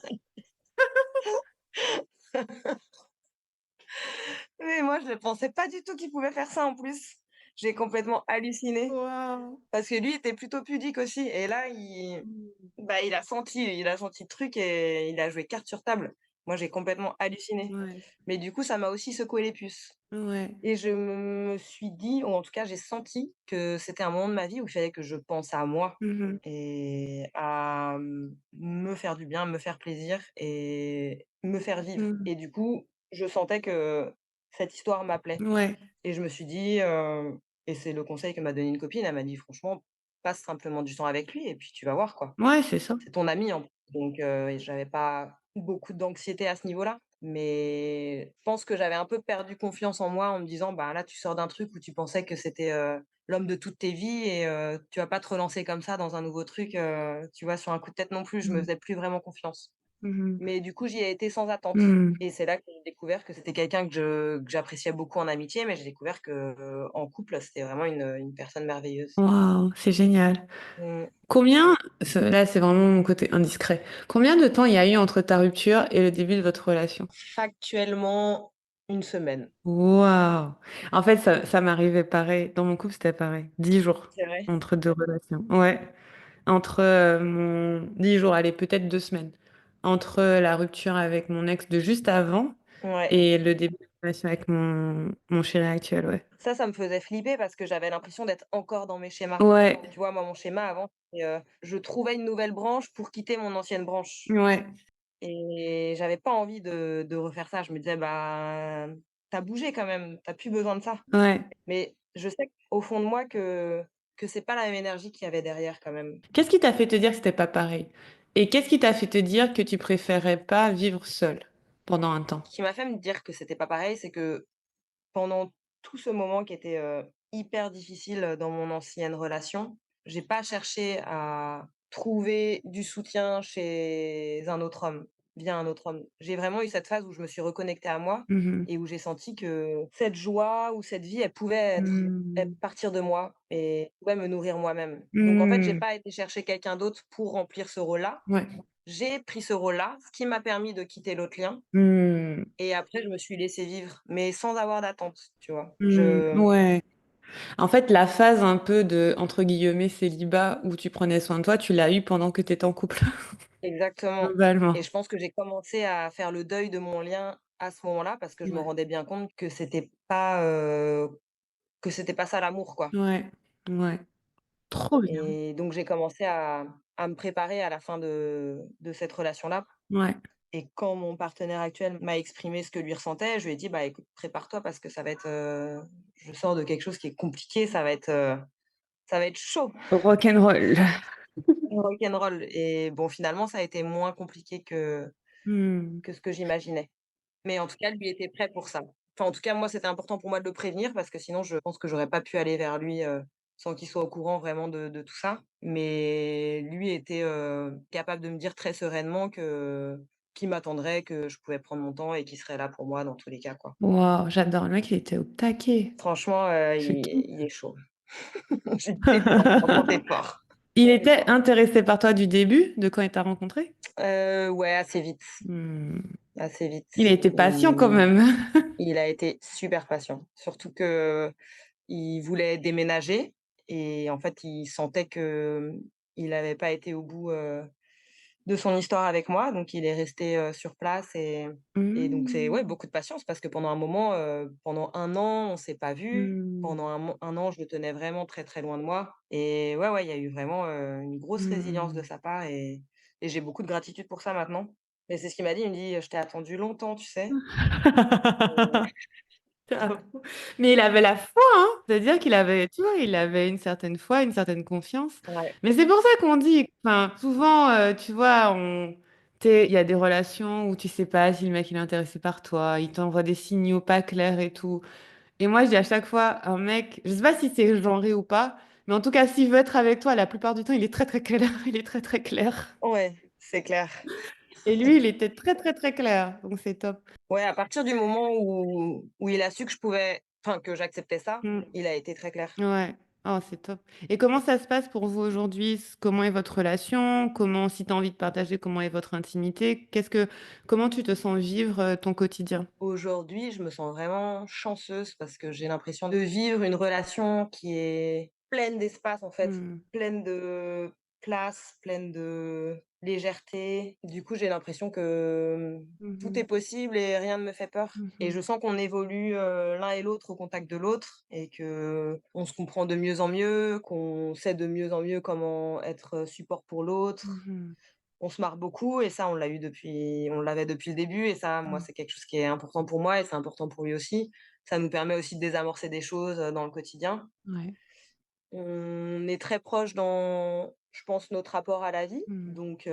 oui, moi, je ne pensais pas du tout qu'il pouvait faire ça en plus. J'ai complètement halluciné Waouh! parce que lui était plutôt pudique aussi, et là, Mmh. bah, il a senti le truc et il a joué carte sur table. Moi, j'ai complètement halluciné. Ouais, Mais du coup, ça m'a aussi secoué les puces. ouais. Et je me suis dit, ou en tout cas, j'ai senti que c'était un moment de ma vie où il fallait que je pense à moi Mmh mh. et à, me faire du bien, me faire plaisir et me faire vivre. Mmh. Et du coup, je sentais que cette histoire m'appelait, Ouais, et je me suis dit, et c'est le conseil que m'a donné une copine, elle m'a dit: «Franchement, passe simplement du temps avec lui et puis tu vas voir, quoi. ouais, c'est ça. C'est ton ami, en plus». Donc et j'avais pas beaucoup d'anxiété à ce niveau-là, mais je pense que j'avais un peu perdu confiance en moi en me disant: «Bah, là, tu sors d'un truc où tu pensais que c'était, l'homme de toutes tes vies, et tu vas pas te relancer comme ça dans un nouveau truc, tu vois, sur un coup de tête non plus». Je me Mmh. faisais plus vraiment confiance. Mmh mh. Mais du coup, j'y ai été sans attente, Mmh. et c'est là que j'ai découvert que c'était quelqu'un que j'appréciais beaucoup en amitié, mais j'ai découvert que, en couple, c'était vraiment une personne merveilleuse. Waouh, c'est génial. Mmh. Combien là, c'est vraiment mon côté indiscret. Combien de temps il y a eu entre ta rupture et le début de votre relation? Factuellement, une semaine. Waouh! En fait, ça m'arrivait pareil. Dans mon couple, c'était pareil. 10 jours C'est vrai? entre 2 relations. Ouais, entre, mon 10 jours, allez, peut-être 2 semaines. Entre, la rupture avec mon ex de juste avant Ouais. et le début. relation avec mon chéri actuel, ouais. Ça me faisait flipper parce que j'avais l'impression d'être encore dans mes schémas. Ouais, Tu vois, moi, mon schéma avant, c'était, je trouvais une nouvelle branche pour quitter mon ancienne branche ouais, et j'avais pas envie de refaire ça. Je me disais: «Bah, tu as bougé quand même, tu as plus besoin de ça». ouais. Mais je sais au fond de moi que c'est pas la même énergie qu'il y avait derrière quand même. Qu'est-ce qui t'a fait te dire que c'était pas pareil? Et qu'est-ce qui t'a fait te dire que tu préférais pas vivre seule pendant un temps? Ce qui m'a fait me dire que c'était pas pareil, c'est que pendant tout ce moment qui était, hyper difficile, dans mon ancienne relation, j'ai pas cherché à trouver du soutien chez un autre homme, via un autre homme. J'ai vraiment eu cette phase où je me suis reconnectée à moi Mmh mh. et où j'ai senti que cette joie ou cette vie, elle pouvait Mmh. partir de moi et pouvait me nourrir moi-même. Donc en fait, j'ai Mmh. pas été chercher quelqu'un d'autre pour remplir ce rôle-là. Ouais. J'ai pris ce rôle-là, ce qui m'a permis de quitter l'autre lien Mmh. et après je me suis laissée vivre, mais sans avoir d'attente, tu vois? Mmh. Ouais. En fait, la phase un peu de, entre guillemets, «célibat» où tu prenais soin de toi, tu l'as eu pendant que tu étais en couple, Exactement et globalement. je pense que j'ai commencé à faire le deuil de mon lien à ce moment-là parce que je me Ouais. rendais bien compte que c'était pas ça l'amour, quoi Ouais. Ouais. Trop bien. et donc j'ai commencé à me préparer à la fin de cette relation-là Ouais. et quand mon partenaire actuel m'a exprimé ce que lui ressentait, je lui ai dit: «Bah, écoute, prépare-toi parce que ça va être, je sors de quelque chose qui est compliqué, ça va être chaud, Rock'n'roll. rock'n'roll» et bon, finalement, ça a été moins compliqué Mmh. que ce que j'imaginais. Mais en tout cas, lui était prêt pour ça. Enfin, en tout cas, moi, c'était important pour moi de le prévenir parce que sinon, je pense que j'aurais pas pu aller vers lui, sans qu'il soit au courant vraiment de tout ça. Mais lui était, capable de me dire très sereinement qu'il m'attendrait, que je pouvais prendre mon temps et qu'il serait là pour moi dans tous les cas, quoi. Waouh, j'adore. Le mec, il était au taquet. Franchement, C'est tout. il est chaud. J'ai dit: «Tu fort, franchement, tu fort». Il était intéressé par toi du début, de quand il t'a rencontré? Ouais, assez vite, Mmh. assez vite. Il a été patient quand Il même. il a été super patient. Surtout qu'il voulait déménager et en fait, il sentait qu'il n'avait pas été au bout, de son histoire avec moi, donc il est resté, sur place et donc c'est ouais, Mmh. beaucoup de patience parce que pendant un moment, pendant 1 an, on s'est pas vus. Mmh. Pendant 1 an, je le tenais vraiment très, très loin de moi et ouais, ouais, il y a eu vraiment, une grosse résilience de Mmh. sa part et j'ai beaucoup de gratitude pour ça maintenant. Mais c'est ce qu'il m'a dit, il me dit: «Je t'ai attendu longtemps, tu sais?» J'avoue. Mais il avait la foi, hein. C'est-à-dire qu'il avait, tu vois, il avait une certaine foi, une certaine confiance. Ouais, Mais c'est pour ça qu'on dit, enfin, souvent, tu vois, il y a des relations où tu sais pas si le mec il est intéressé par toi, il t'envoie des signaux pas clairs et tout. Et moi, je dis à chaque fois, un mec, je sais pas si c'est genré ou pas, mais en tout cas, s'il veut être avec toi, la plupart du temps, il est très très clair. Il est très très clair. ouais, c'est clair. Et lui, il était très très très clair. Donc c'est top. Ouais, à partir du moment où il a su que je pouvais enfin, que j'acceptais ça, Mm. il a été très clair. Ouais. Oh, c'est top. Et comment ça se passe pour vous aujourd'hui? Comment est votre relation? Comment, si tu as envie de partager, comment est votre intimité? Comment tu te sens vivre ton quotidien? Aujourd'hui, je me sens vraiment chanceuse parce que j'ai l'impression de vivre une relation qui est pleine d'espace, en fait, Mm. pleine de place, pleine de légèreté. Du coup, j'ai l'impression que, tout est Mhm. possible et rien ne me fait peur et Mhm. je sens qu'on évolue, l'un et l'autre au contact de l'autre et qu'on se comprend de mieux en mieux, qu'on sait de mieux en mieux comment être, support pour l'autre. Mhm. On se marre beaucoup et ça, on l'avait depuis le début et ça, moi, Mhm. c'est quelque chose qui est important pour moi et c'est important pour lui aussi. Ça nous permet aussi de désamorcer des choses, dans le quotidien. Ouais. On est très proches dans, je pense, notre rapport à la vie, Mhm. donc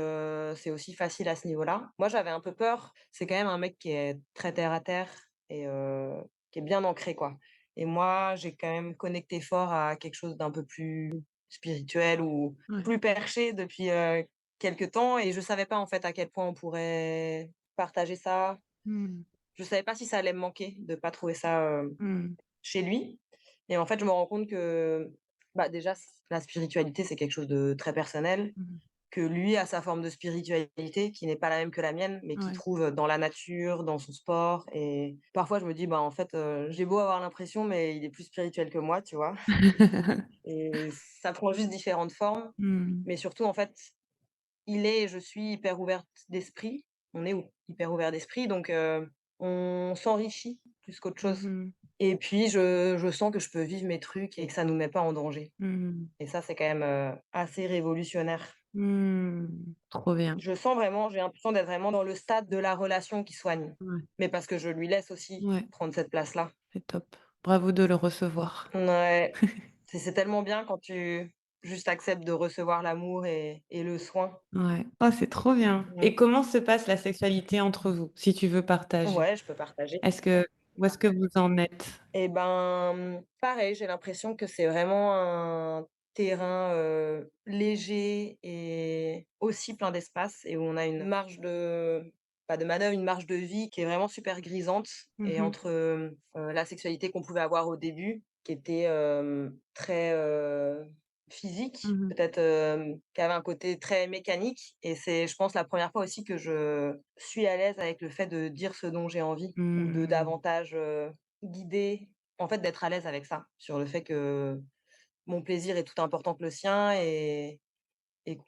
c'est aussi facile à ce niveau-là. Moi, j'avais un peu peur, c'est quand même un mec qui est très terre à terre et qui est bien ancré, quoi et moi, j'ai quand même connecté fort à quelque chose d'un peu plus spirituel ou Ouais. plus perché depuis, quelque temps et je savais pas, en fait, à quel point on pourrait partager ça. Mhm. Je savais pas si ça allait me manquer de pas trouver ça, Mhm. chez lui et en fait, je me rends compte que, bah, déjà, la spiritualité, c'est quelque chose de très personnel, Mhm. que lui a sa forme de spiritualité qui n'est pas la même que la mienne, mais qu'il Ouais. trouve dans la nature, dans son sport et parfois je me dis: «Bah, en fait, j'ai beau avoir l'impression, mais il est plus spirituel que moi», tu vois? Et ça prend juste différentes formes, Mhm. mais surtout, en fait, il est et je suis hyper ouverte d'esprit. On est hyper ouvert d'esprit, donc on s'enrichit plus qu'autre Mmh chose. mh. Et puis je sens que je peux vivre mes trucs et que ça nous met pas en danger. Mmh. Et ça, c'est quand même, assez révolutionnaire. Mmh. Trop bien. Je sens vraiment j'ai l'impression d'être vraiment dans le stade de la relation qui soigne, Ouais, mais parce que je lui laisse aussi ouais, prendre cette place-là. c'est top. Bravo de le recevoir. Ouais, c'est tellement bien quand tu juste acceptes de recevoir l'amour et le soin. Ouais. Oh, c'est trop bien. Mmh. Et comment se passe la sexualité entre vous, si tu veux partager? Ouais, je peux partager. Est-ce que Où est-ce que vous en êtes? Et ben, pareil, j'ai l'impression que c'est vraiment un terrain, léger et aussi plein d'espace et où on a une marge de pas de manœuvre, une marge de vie qui est vraiment super grisante Mmh et mh. entre, la sexualité qu'on pouvait avoir au début, qui était, très, physique, Mmh mh. peut-être, qui avait un côté très mécanique et c'est, je pense, la première fois aussi que je suis à l'aise avec le fait de dire ce dont j'ai envie ou de Mmh. davantage, guider, en fait, d'être à l'aise avec ça, sur le fait que mon plaisir est tout important que le sien et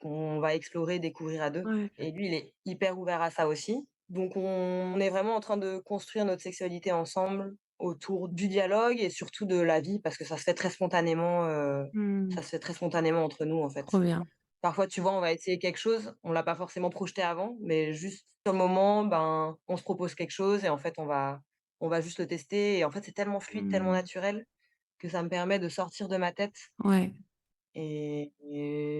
qu'on va explorer, découvrir à 2 Ouais. et lui, il est hyper ouvert à ça aussi. Donc on est vraiment en train de construire notre sexualité ensemble autour du dialogue et surtout de la vie parce que ça se fait très spontanément, Mmh. ça se fait très spontanément entre nous, en fait. Trop bien. Parfois, tu vois, on va essayer quelque chose, on l'a pas forcément projeté avant, mais juste sur le moment, ben, on se propose quelque chose et en fait, on va juste le tester et en fait, c'est tellement fluide, tellement Mmh. naturel que ça me permet de sortir de ma tête Ouais. et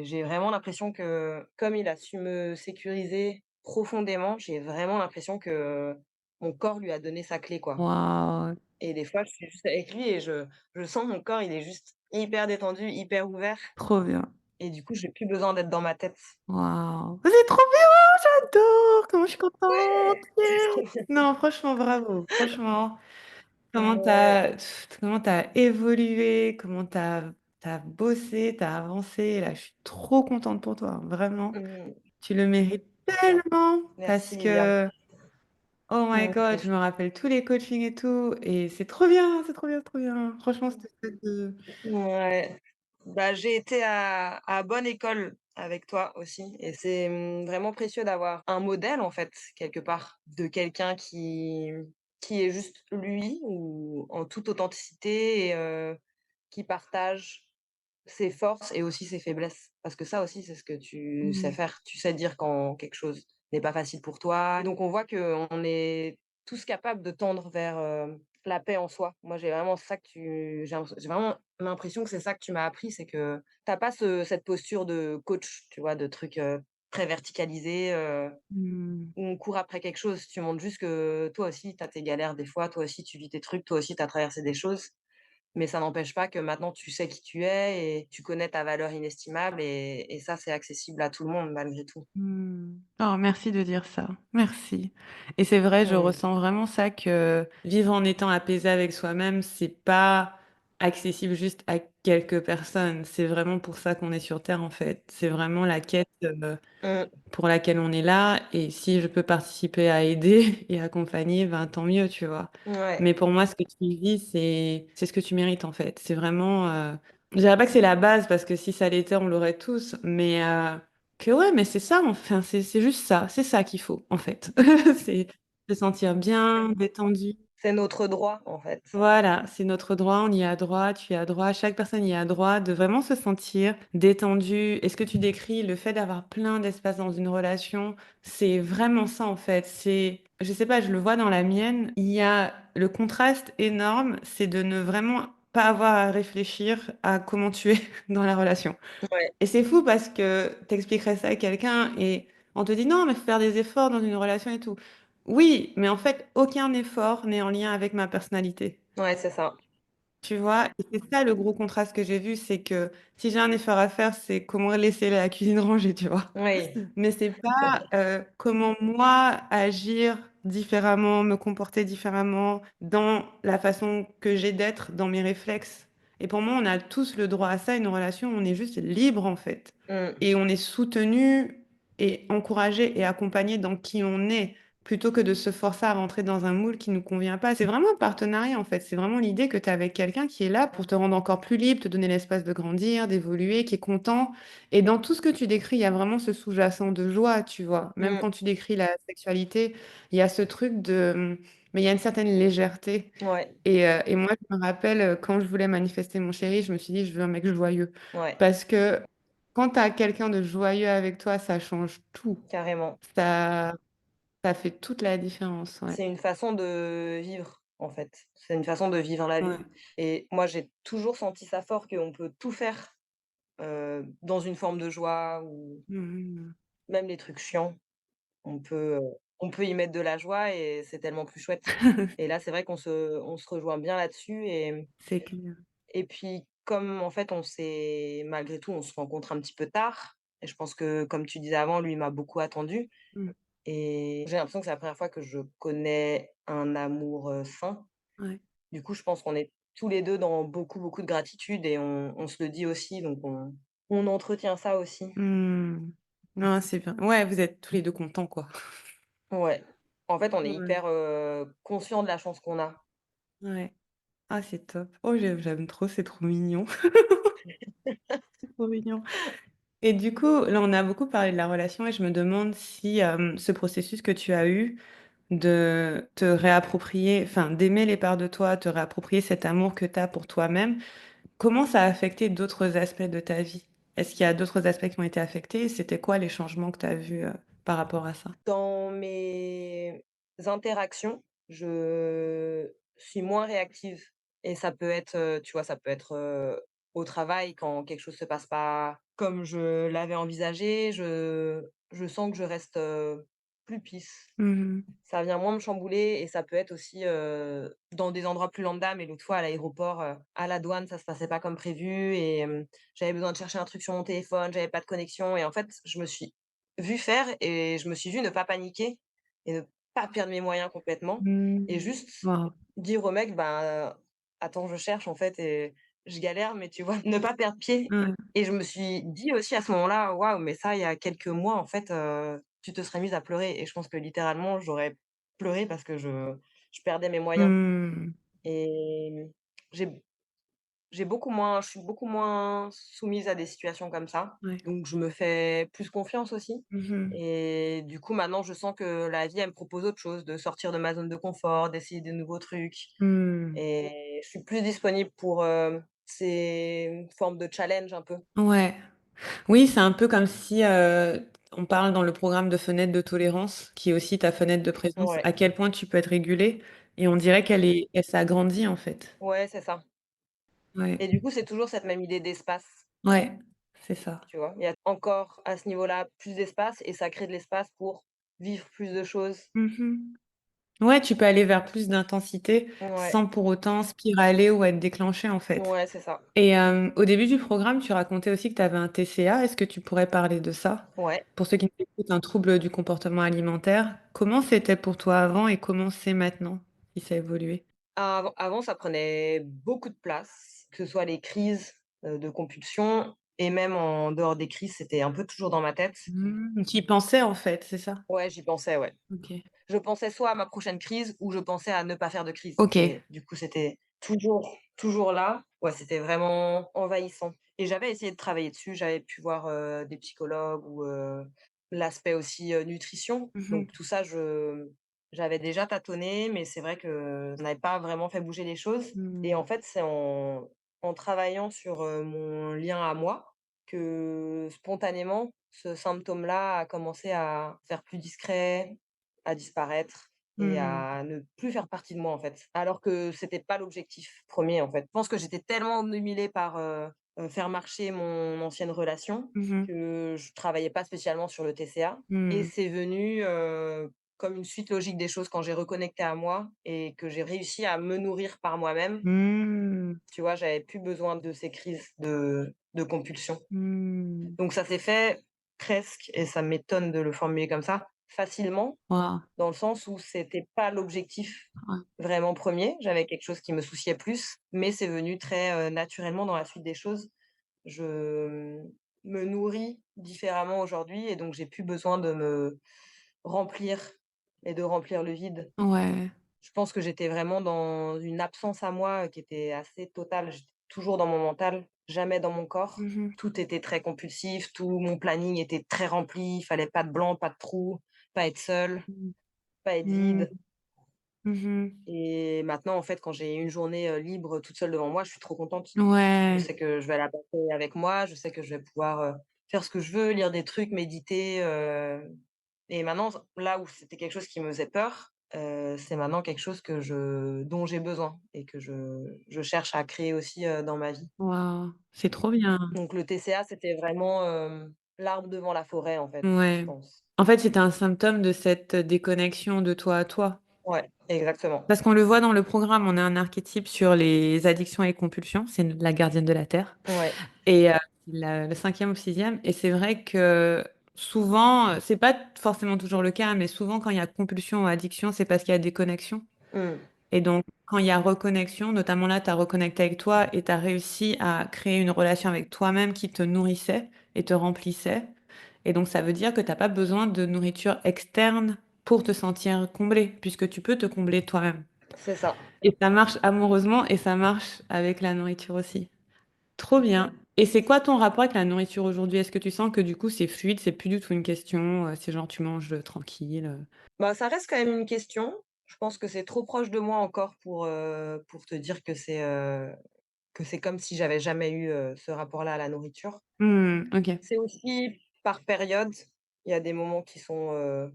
j'ai vraiment l'impression que comme il a su me sécuriser profondément, j'ai vraiment l'impression que mon corps lui a donné sa clé, quoi. Waouh! Et des fois, je suis juste avec lui et je sens mon corps, il est juste hyper détendu, hyper ouvert Trop bien. et du coup, j'ai plus besoin d'être dans ma tête. Waouh! C'est trop bien! J'adore! Comment je suis contente! Ouais! Yeah! Non, franchement, bravo. Franchement, Ouais. comment tu as évolué, comment tu as bossé, tu as avancé. Là, je suis trop contente pour toi, vraiment. Mmh. Tu le mérites tellement parce Merci Livia. que oh my God, je Merci. me rappelle tous les coachings et tout et c'est trop bien, c'est trop bien, trop bien. Franchement, cette espèce de Ouais. Bah, j'ai été à bonne école avec toi aussi et c'est, vraiment précieux d'avoir un modèle, en fait, quelque part, de quelqu'un qui est juste lui ou en toute authenticité et qui partage ses forces et aussi ses faiblesses. Parce que ça aussi, c'est ce que tu sais mmh, faire. Tu sais dire quand quelque chose n'est pas facile pour toi. Donc on voit qu'on est tous capables de tendre vers, la paix en soi. Moi, j'ai vraiment ça que tu j'ai vraiment l'impression que c'est ça que tu m'as appris, c'est que tu as pas cette posture de coach, tu vois? De truc, très verticalisé, mmh, où on court après quelque chose. Tu montres juste que toi aussi, tu as tes galères des fois, toi aussi tu vis tes trucs, toi aussi tu as traversé des choses. Mais ça n'empêche pas que maintenant tu sais qui tu es et tu connais ta valeur inestimable et ça, c'est accessible à tout le monde malgré tout. mmh. Oh, merci de dire ça. Merci et c'est vrai, je Mmh. ressens vraiment ça que vivre en étant apaisé avec soi-même, c'est pas accessible juste à quelques personnes. C'est vraiment pour ça qu'on est sur terre, en fait. C'est vraiment la quête, Mmh. pour laquelle on est là et si je peux participer à aider et accompagner, ben, tant mieux, tu vois? Ouais, Mais pour moi, ce que tu vis, c'est ce que tu mérites, en fait. C'est vraiment, je dirais pas que c'est la base parce que si ça l'était, on l'aurait tous, mais que ouais, mais c'est ça, enfin, c'est juste ça, c'est ça qu'il faut, en fait. C'est se sentir bien, détendu. c'est notre droit, en fait. Voilà, c'est notre droit, on y a droit, tu y as droit, chaque personne y a droit de vraiment se sentir détendu. Et ce que tu décris, le fait d'avoir plein d'espace dans une relation, c'est vraiment ça en fait. C'est, je sais pas, je le vois dans la mienne, il y a le contraste énorme, c'est de ne vraiment pas avoir à réfléchir à comment tu es dans la relation. Ouais, Et c'est fou parce que t'expliquerais ça à quelqu'un et on te dit non, mais faut faire des efforts dans une relation et tout. Oui, mais en fait, aucun effort n'est en lien avec ma personnalité. ouais, c'est ça. Tu vois? Et c'est ça le gros contraste que j'ai vu, c'est que si j'ai un effort à faire, c'est comment laisser la cuisine rangée, tu vois? Oui. Mais c'est pas, comment moi agir différemment, me comporter différemment dans la façon que j'ai d'être, dans mes réflexes. Et pour moi, on a tous le droit à ça, une relation, on est juste libre, en fait. Mmh. Et on est soutenu et encouragé et accompagné dans qui on est, plutôt que de se forcer à rentrer dans un moule qui nous convient pas. C'est vraiment un partenariat, en fait. C'est vraiment l'idée que tu es avec quelqu'un qui est là pour te rendre encore plus libre, te donner l'espace de grandir, d'évoluer, qui est content et dans tout ce que tu décris, il y a vraiment ce sous-jacent de joie, tu vois? Même Mmh. quand tu décris la sexualité, il y a ce truc de, mais il y a une certaine légèreté. Ouais, Et moi, je me rappelle, quand je voulais manifester mon chéri, je me suis dit, je veux un mec joyeux. ouais, Parce que quand tu as quelqu'un de joyeux avec toi, ça change tout. carrément. Ça, ça fait toute la différence, ouais. C'est une façon de vivre, en fait. C'est une façon de vivre la vie Ouais. et moi, j'ai toujours senti ça fort qu'on peut tout faire, dans une forme de joie ou Mhm. même les trucs chiants, on peut, heu, on peut y mettre de la joie et c'est tellement plus chouette et là, c'est vrai qu'on se rejoint bien là-dessus C'est clair. et puis comme, en fait, on s'est malgré tout, on se rencontre un petit peu tard et je pense que, comme tu disais avant, lui, il m'a beaucoup attendue Mm. et j'ai l'impression que c'est la première fois que je connais un amour, sain. Ouais. Du coup, je pense qu'on est tous les 2 dans beaucoup, beaucoup de gratitude et on se le dit aussi, donc on entretient ça aussi. Mm. Non, c'est bien. Ouais, vous êtes tous les deux contents, quoi. Ouais. En fait, on est Ouais. hyper, conscients de la chance qu'on a. Ouais. Ah, c'est top. Oh, j'aime trop, c'est trop mignon. C'est trop mignon. Et du coup, là, on a beaucoup parlé de la relation et je me demande si ce processus que tu as eu de te réapproprier, enfin, d'aimer les parts de toi, te réapproprier cet amour que tu as pour toi-même, comment ça a affecté d'autres aspects de ta vie? Est-ce qu'il y a d'autres aspects qui ont été affectés? C'était quoi les changements que tu as vus par rapport à ça? Dans mes interactions, je suis moins réactive et ça peut être, tu vois, ça peut être, au travail quand quelque chose se passe pas comme je l'avais envisagé, je sens que je reste, plus peace. Mhm. Ça vient moins me chambouler et ça peut être aussi, dans des endroits plus lambda, mais l'autre fois à l'aéroport, à la douane, ça se passait pas comme prévu et j'avais besoin de chercher un truc sur mon téléphone, j'avais pas de connexion et en fait, je me suis vue faire et je me suis vue ne pas paniquer et ne pas perdre mes moyens complètement et Mhm. juste Wow. dire au mec: «Ben, attends, je cherche en fait et je galère, mais tu vois?» Ne pas perdre pied Ouais. et je me suis dit aussi à ce moment-là: «Waouh, mais ça, il y a quelques mois, en fait, tu te serais mise à pleurer» et je pense que littéralement, j'aurais pleuré parce que je perdais mes moyens Mhm. et j'ai je suis beaucoup moins soumise à des situations comme ça, Ouais. donc je me fais plus confiance aussi Mhm. et du coup, maintenant, je sens que la vie, elle me propose autre chose, de sortir de ma zone de confort, d'essayer de nouveaux trucs Mhm. et je suis plus disponible pour, ces formes de challenge un peu. Ouais. Oui, c'est un peu comme si on parle dans le programme de fenêtre de tolérance, qui est aussi ta fenêtre de présence, Ouais, à quel point tu peux être régulé, et on dirait elle s'agrandit en fait. ouais, c'est ça Ouais, et du coup, c'est toujours cette même idée d'espace, ouais, c'est ça. tu vois? Il y a encore à ce niveau-là plus d'espace et ça crée de l'espace pour vivre plus de choses. Mhm. Ouais, tu peux aller vers plus d'intensité Ouais, sans pour autant spiraler ou être déclenché en fait. ouais, c'est ça. Et au début du programme, tu racontais aussi que tu avais un TCA. Est-ce que tu pourrais parler de ça? Ouais. Pour ceux qui nous écoutent, un trouble du comportement alimentaire. Comment c'était pour toi avant et comment c'est maintenant, si ça a évolué? Avant, ça prenait beaucoup de place, que ce soit les crises, de compulsion et même en dehors des crises, c'était un peu toujours dans ma tête. Mmh, tu y pensais en fait, c'est ça? Ouais, j'y pensais, ouais. OK. Je pensais soit à ma prochaine crise ou je pensais à ne pas faire de crise OK. et du coup, c'était toujours là. Ouais, c'était vraiment envahissant et j'avais essayé de travailler dessus. J'avais pu voir, des psychologues ou, l'aspect aussi, nutrition. Mmh. Donc tout ça, j'avais déjà tâtonné, mais c'est vrai que ça n'avait pas vraiment fait bouger les choses et en Mmh. fait, c'est en travaillant sur, mon lien à moi que spontanément, ce symptôme-là a commencé à faire plus discret, à disparaître et Mmh. à ne plus faire partie de moi, en fait. Alors que c'était pas l'objectif premier en fait. Je pense que j'étais tellement obnubilée par, faire marcher mon ancienne relation Mmh. que je travaillais pas spécialement sur le TCA et Mmh. c'est venu, comme une suite logique des choses quand j'ai reconnecté à moi et que j'ai réussi à me nourrir par moi-même. Mmh. Tu vois? J'avais plus besoin de ces crises de compulsion. Mmh. Donc ça s'est fait presque et ça m'étonne de le formuler comme ça, facilement. Waouh! Dans le sens où c'était pas l'objectif Ouais. vraiment premier. J'avais quelque chose qui me souciait plus, mais c'est venu très, naturellement dans la suite des choses. Je, me nourris différemment aujourd'hui et donc j'ai plus besoin de me remplir et de remplir le vide. Ouais. Je pense que j'étais vraiment dans une absence à moi, qui était assez totale. J'étais toujours dans mon mental, jamais dans mon corps. Mmh. Tout était très compulsif, tout mon planning était très rempli, il fallait pas de blanc, pas de trou, pas être seul, Mmh. pas être Mmh. vide. Mmh. et maintenant, en fait, quand j'ai une journée, libre toute seule devant moi, je suis trop contente. Je Ouais, sais que je vais la passer avec moi, je sais que je vais pouvoir, faire ce que je veux, lire des trucs, méditer, et maintenant là où c'était quelque chose qui me faisait peur, c'est maintenant quelque chose dont j'ai besoin et que je cherche à créer aussi, dans ma vie. waouh, c'est trop bien. Donc le TCA, c'était vraiment, l'arbre devant la forêt, en fait, je Ouais. pense. En fait, c'était un symptôme de cette déconnexion de toi à toi. Ouais, exactement. Parce qu'on le voit dans le programme, on a un archétype sur les addictions et compulsions, c'est la gardienne de la terre Ouais. et le 5e ou 6e et c'est vrai que souvent, c'est pas forcément toujours le cas, mais souvent quand il y a compulsion ou addiction, c'est parce qu'il y a déconnexion Mmh. et donc quand il y a reconnexion, notamment là, tu as reconnecté avec toi et tu as réussi à créer une relation avec toi-même qui te nourrissait et te remplissait et donc ça veut dire que tu as pas besoin de nourriture externe pour te sentir comblé, puisque tu peux te combler toi-même. C'est ça. Et ça marche amoureusement et ça marche avec la nourriture aussi. Trop bien. Et c'est quoi ton rapport avec la nourriture aujourd'hui? Est-ce que tu sens que du coup c'est fluide, c'est plus du tout une question, c'est genre tu manges, tranquille, Bah, ça reste quand même une question. Je pense que c'est trop proche de moi encore pour te dire que c'est comme si j'avais jamais eu, ce rapport-là à la nourriture. Mmh, OK. C'est aussi par période. Il y a des moments qui sont,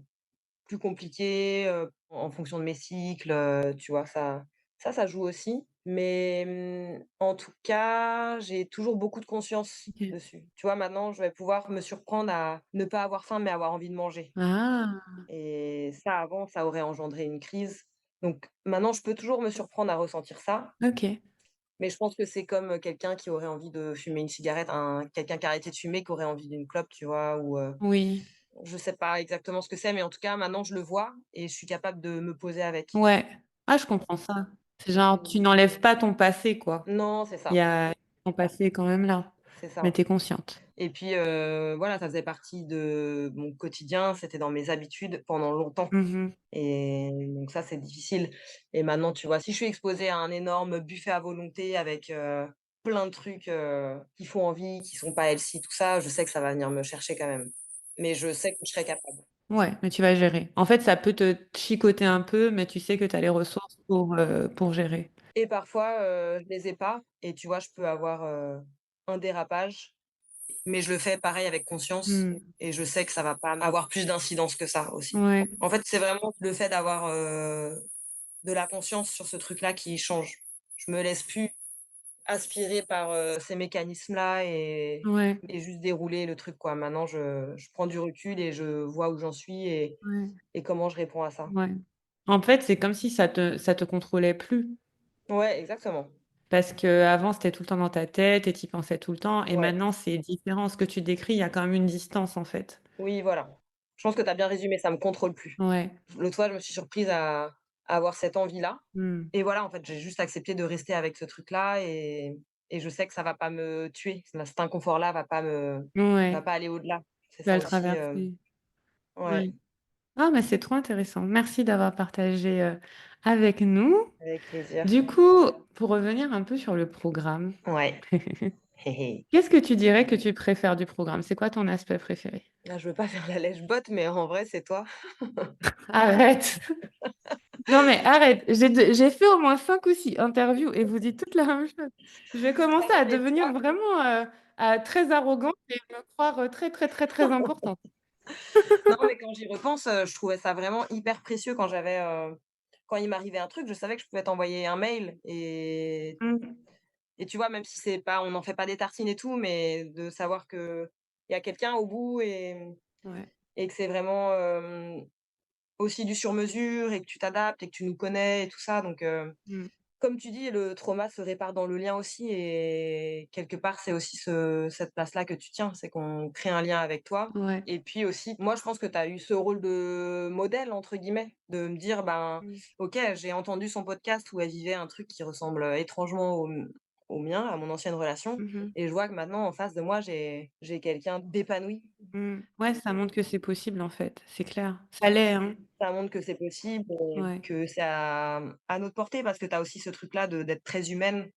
plus compliqués, en fonction de mes cycles, tu vois? Ça joue aussi. Mais, en tout cas, j'ai toujours beaucoup de conscience OK. dessus. Tu vois? Maintenant, je vais pouvoir me surprendre à ne pas avoir faim, mais avoir envie de manger. Ah! Et ça, avant, ça aurait engendré une crise. Donc maintenant, je peux toujours me surprendre à ressentir ça, OK. mais je pense que c'est comme, quelqu'un qui aurait envie de fumer une cigarette, quelqu'un qui a arrêté de fumer, qui aurait envie d'une clope, tu vois? Ou, Oui. je sais pas exactement ce que c'est, mais en tout cas, maintenant, je le vois et je suis capable de me poser avec. Ouais. Ah, je comprends ça. C'est genre tu n'enlèves pas ton passé, quoi. Non, c'est Il y ça, a ton passé est quand même là, c'est mais ça. tu es consciente. Et puis, voilà, ça faisait partie de mon quotidien, c'était dans mes habitudes pendant longtemps. Mmh. Et donc ça, c'est difficile. Et maintenant, tu vois, si je suis exposée à un énorme buffet à volonté avec, plein de trucs, qui font envie, qui sont pas healthy, tout ça, je sais que ça va venir me chercher quand même. Mais je sais que je serai capable. Ouais, mais tu vas gérer. En fait, ça peut te chicoter un peu, mais tu sais que tu as les ressources pour gérer. Et parfois, je les ai pas et tu vois, je peux avoir, un dérapage, mais je le fais pareil avec conscience Mmh. et je sais que ça va pas avoir plus d'incidence que ça aussi. Ouais, En fait, c'est vraiment le fait d'avoir, de la conscience sur ce truc-là qui change. Je me laisse plus aspirée par, ces mécanismes-là ouais, et juste dérouler le truc, quoi. Maintenant, je prends du recul et je vois où j'en suis ouais, et comment je réponds à ça. ouais. En fait, c'est comme si ça te contrôlait plus Ouais, exactement. parce qu'avant, c'était tout le temps dans ta tête et tu y pensais tout le temps et Ouais, maintenant, c'est différent. Ce que tu décris, il y a quand même une distance, en fait. oui, voilà. Je pense que tu as bien résumé, ça me contrôle plus. Ouais. L'autre fois, je me suis surprise à avoir cette envie-là Mmh. et voilà, en fait, j'ai juste accepté de rester avec ce truc-là et je sais que ça va pas me tuer. Cet inconfort-là va Ouais, pas aller au-delà. C'est tu vas ça le aussi, traverser. ouais, Ouais. Ah, mais c'est trop intéressant. Merci d'avoir partagé, avec nous. avec plaisir. Du coup, pour revenir un peu sur le programme, Ouais. Hé hé. qu'est-ce que tu dirais que tu préfères du programme? C'est quoi ton aspect préféré? Ah, je veux pas faire la lèche-botte, mais en vrai, c'est toi. Arrête! Non, mais arrête! J'ai fait au moins 5 ou 6 interviews et vous dites toutes la même chose. Je vais commencer Non, à mais tu devenir vois? vraiment, très arrogante et me croire, très, très, très, très importante. Non, mais quand j'y repense, je trouvais ça vraiment hyper précieux quand il m'arrivait un truc, je savais que je pouvais t'envoyer un mail Mmh. et tu vois, même si c'est pas on n'en fait pas des tartines et tout, mais de savoir qu'il y a quelqu'un au bout Ouais. et que c'est vraiment, aussi du sur mesure et que tu t'adaptes et que tu nous connais et tout ça donc Mmh. comme tu dis, le trauma se répare dans le lien aussi et quelque part, c'est aussi cette place-là que tu tiens, c'est qu'on crée un lien avec toi Ouais. et puis aussi, moi, je pense que tu as eu ce rôle de «modèle» entre guillemets, de me dire: «Ben, Mmh. OK, j'ai entendu son podcast où elle vivait un truc qui ressemble, étrangement au mien, à mon ancienne relation Mmh mh. et je vois que maintenant en face de moi, j'ai quelqu'un d'épanoui». Mmh. Ouais, ça montre que c'est possible, en fait, c'est clair. Ça l'est, hein. Ça montre que c'est possible et Ouais. que c'est à notre portée parce que tu as aussi ce truc-là d'être très humaine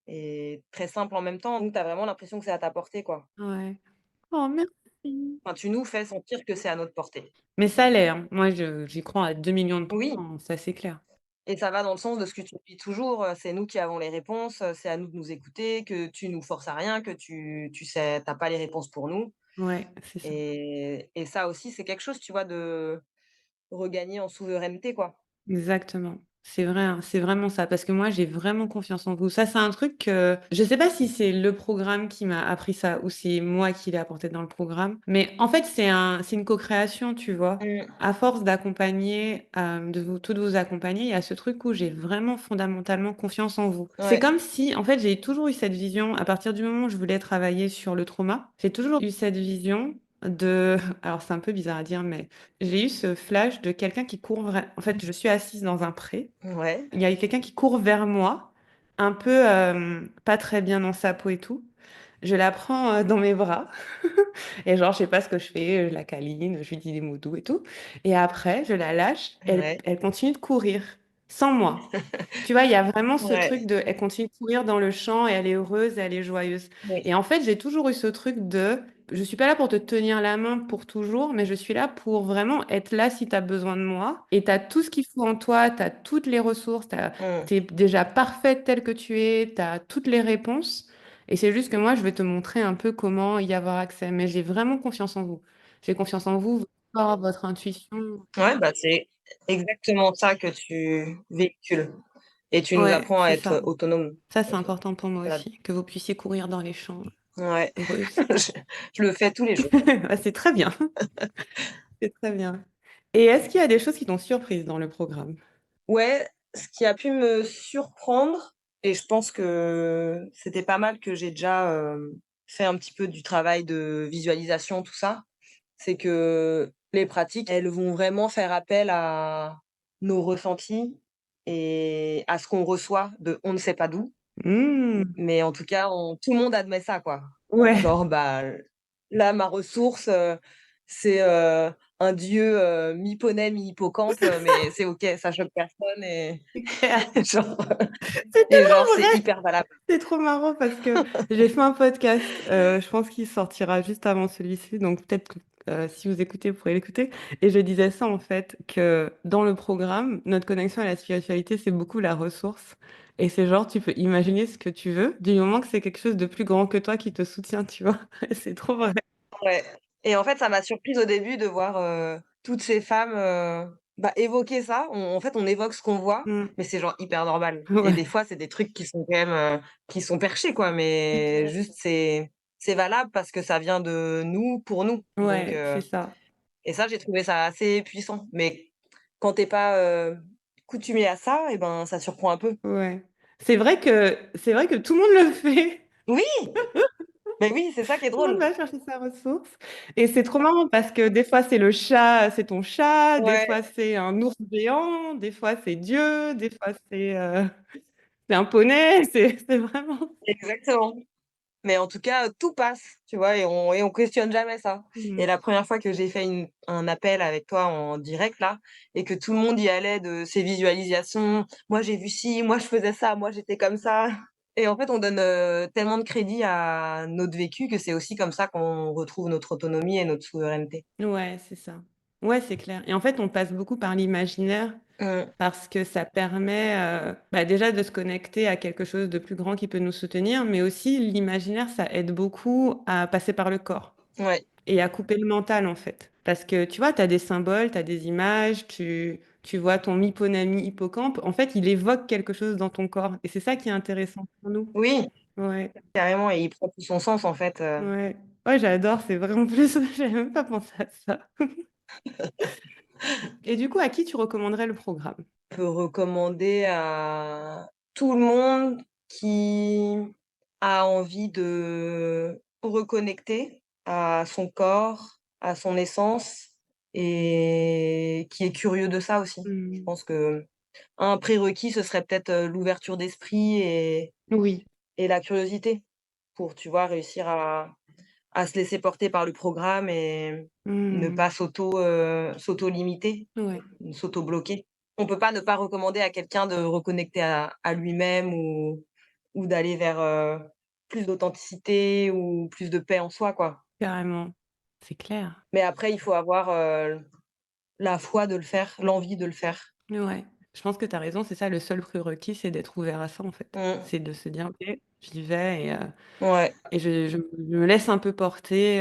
et très simple en même temps, donc tu as vraiment l'impression que c'est à ta portée, quoi. Ouais. Oh, merci! Enfin, tu nous fais sentir que c'est à notre portée. Mais ça l'est, hein. Moi, j'y crois à 2 millions de Oui, pourcents, ça, c'est clair. et ça va dans le sens de ce que tu dis toujours, c'est nous qui avons les réponses, c'est à nous de nous écouter, que tu nous forces à rien, que tu sais tu as pas les réponses pour nous Ouais, c'est ça. et ça aussi, c'est quelque chose, tu vois, de regagner en souveraineté, quoi. Exactement. C'est vrai, hein, c'est vraiment ça, parce que moi, j'ai vraiment confiance en vous. Ça, c'est un truc que je sais pas si c'est le programme qui m'a appris ça ou c'est moi qui l'ai apporté dans le programme, mais en fait, c'est une co-création, tu vois? Mmh, À force d'accompagner, de vous toutes vous accompagner, il y a ce truc où j'ai vraiment fondamentalement confiance en vous. C'est ouais, comme si en fait, j'ai toujours eu cette vision à partir du moment où je voulais travailler sur le trauma, j'ai toujours eu cette vision de alors c'est un peu bizarre à dire, mais j'ai eu ce flash de quelqu'un qui court vrai en fait, je suis assise dans un pré, ouais, il y a quelqu'un qui court vers moi, un peu, pas très bien dans sa peau et tout. Je la prends, dans mes bras et genre, je sais pas ce que je fais, je la câline, je lui dis des mots doux et tout et après je la lâche, ouais, elle continue de courir, sans moi. Tu vois, il y a vraiment ce ouais, truc de elle continue de courir dans le champ et elle est heureuse et elle est joyeuse. oui, Et en fait, j'ai toujours eu ce truc de je suis pas là pour te tenir la main pour toujours, mais je suis là pour vraiment être là si tu as besoin de moi. Et tu as tout ce qu'il faut en toi, tu as toutes les ressources, mmh, tu es déjà parfaite telle que tu es, tu as toutes les réponses. Et c'est juste que moi, je vais te montrer un peu comment y avoir accès. Mais j'ai vraiment confiance en vous. J'ai confiance en vous, votre corps, votre intuition. ouais, bah, c'est exactement ça que tu véhicules et tu nous Ouais, apprends à c'est être ça. autonome. Ça, c'est important pour moi J'a aussi, que vous puissiez courir dans les champs, Ouais, heureuse. je je le fais tous les jours. Bah, c'est très bien, c'est très bien. Et est-ce qu'il y a des choses qui t'ont surprise dans le programme? Ouais, ce qui a pu me surprendre et je pense que c'était pas mal que j'ai déjà, fait un petit peu du travail de visualisation, tout ça, c'est que les pratiques, elles vont vraiment faire appel à nos ressentis et à ce qu'on reçoit de on ne sait pas d'où, Mmh. mais en tout cas, on tout le monde admet ça, quoi. Ouais, Genre, bah, là, ma ressource, c'est, un dieu, mi-poney, mi-hippocampe, mais c'est OK, ça choque personne et c'est clair. genre C'est et genre, tellement c'est vrai! hyper valable. C'est trop marrant parce que j'ai fait un podcast, je pense qu'il sortira juste avant celui-ci, donc peut-être que, si vous écoutez, vous pourrez l'écouter et je disais ça, en fait, que dans le programme, notre connexion à la spiritualité, c'est beaucoup la ressource et c'est genre, tu peux imaginer ce que tu veux, du moment que c'est quelque chose de plus grand que toi qui te soutient, tu vois? Et c'est trop vrai. Ouais et en fait, ça m'a surprise au début de voir, toutes ces femmes, bah, évoquer ça. On en fait, on évoque ce qu'on voit, Mmh. mais c'est genre hyper normal et des Ouais, fois, c'est des trucs qui sont quand même, qui sont perchés, quoi, c'est mais clair. juste c'est valable parce que ça vient de nous, pour nous, donc Ouais, c'est ça. et ça, j'ai trouvé ça assez puissant, mais quand tu es pas, coutumier à ça et ben, ça surprend un peu. Ouais. C'est vrai que tout le monde le fait. Oui, mais oui, c'est ça qui est Tout le monde drôle. va chercher sa ressource et c'est trop marrant parce que des fois c'est le chat, c'est ton chat, des Ouais, fois c'est un ours géant, des fois c'est Dieu, des fois c'est un poney, c'est vraiment exactement. Mais en tout cas, tout passe, tu vois? Et on questionne jamais ça. Et mmh. la première fois que j'ai fait un appel avec toi en direct là et que tout le monde y allait de ses visualisations: «Moi j'ai vu ci, moi je faisais ça, moi j'étais comme ça» et en fait, on donne, tellement de crédit à notre vécu que c'est aussi comme ça qu'on retrouve notre autonomie et notre souveraineté. Ouais, c'est ça. Ouais, c'est clair et en fait, on passe beaucoup par l'imaginaire Mmh. parce que ça permet, bah, déjà de se connecter à quelque chose de plus grand qui peut nous soutenir, mais aussi l'imaginaire, ça aide beaucoup à passer par le corps. Ouais. Et à couper le mental, en fait. Parce que tu vois, tu as des symboles, tu as des images, tu vois ton hyponamie hippocampe, en fait, il évoque quelque chose dans ton corps et c'est ça qui est intéressant pour nous. Oui, Ouais, carrément et il prend tout son sens en fait, ouais. Ouais, j'adore, c'est vrai en plus, j'avais même pas pensé à ça. Et du coup, à qui tu recommanderais le programme? peut recommander à tout le monde qui a envie de reconnecter à son corps, à son essence et qui est curieux de ça aussi. Je Mmh. pense qu'un prérequis, ce serait peut-être, l'ouverture d'esprit Oui. et la curiosité pour, tu vois, réussir à se laisser porter par le programme et ne Mmh. pas s'auto-limiter, Ouais, s'auto-bloquer. On peut pas ne pas recommander à quelqu'un de reconnecter à lui-même ou d'aller vers, plus d'authenticité ou plus de paix en soi, quoi. carrément. C'est clair. Mais après, il faut avoir, la foi de le faire, l'envie de le faire. Ouais. je pense que tu as raison, c'est ça le seul prérequis, c'est d'être ouvert à ça, en fait. Mmh. C'est de se dire: «OK, j'y vais Ouais, et je me laisse un peu porter,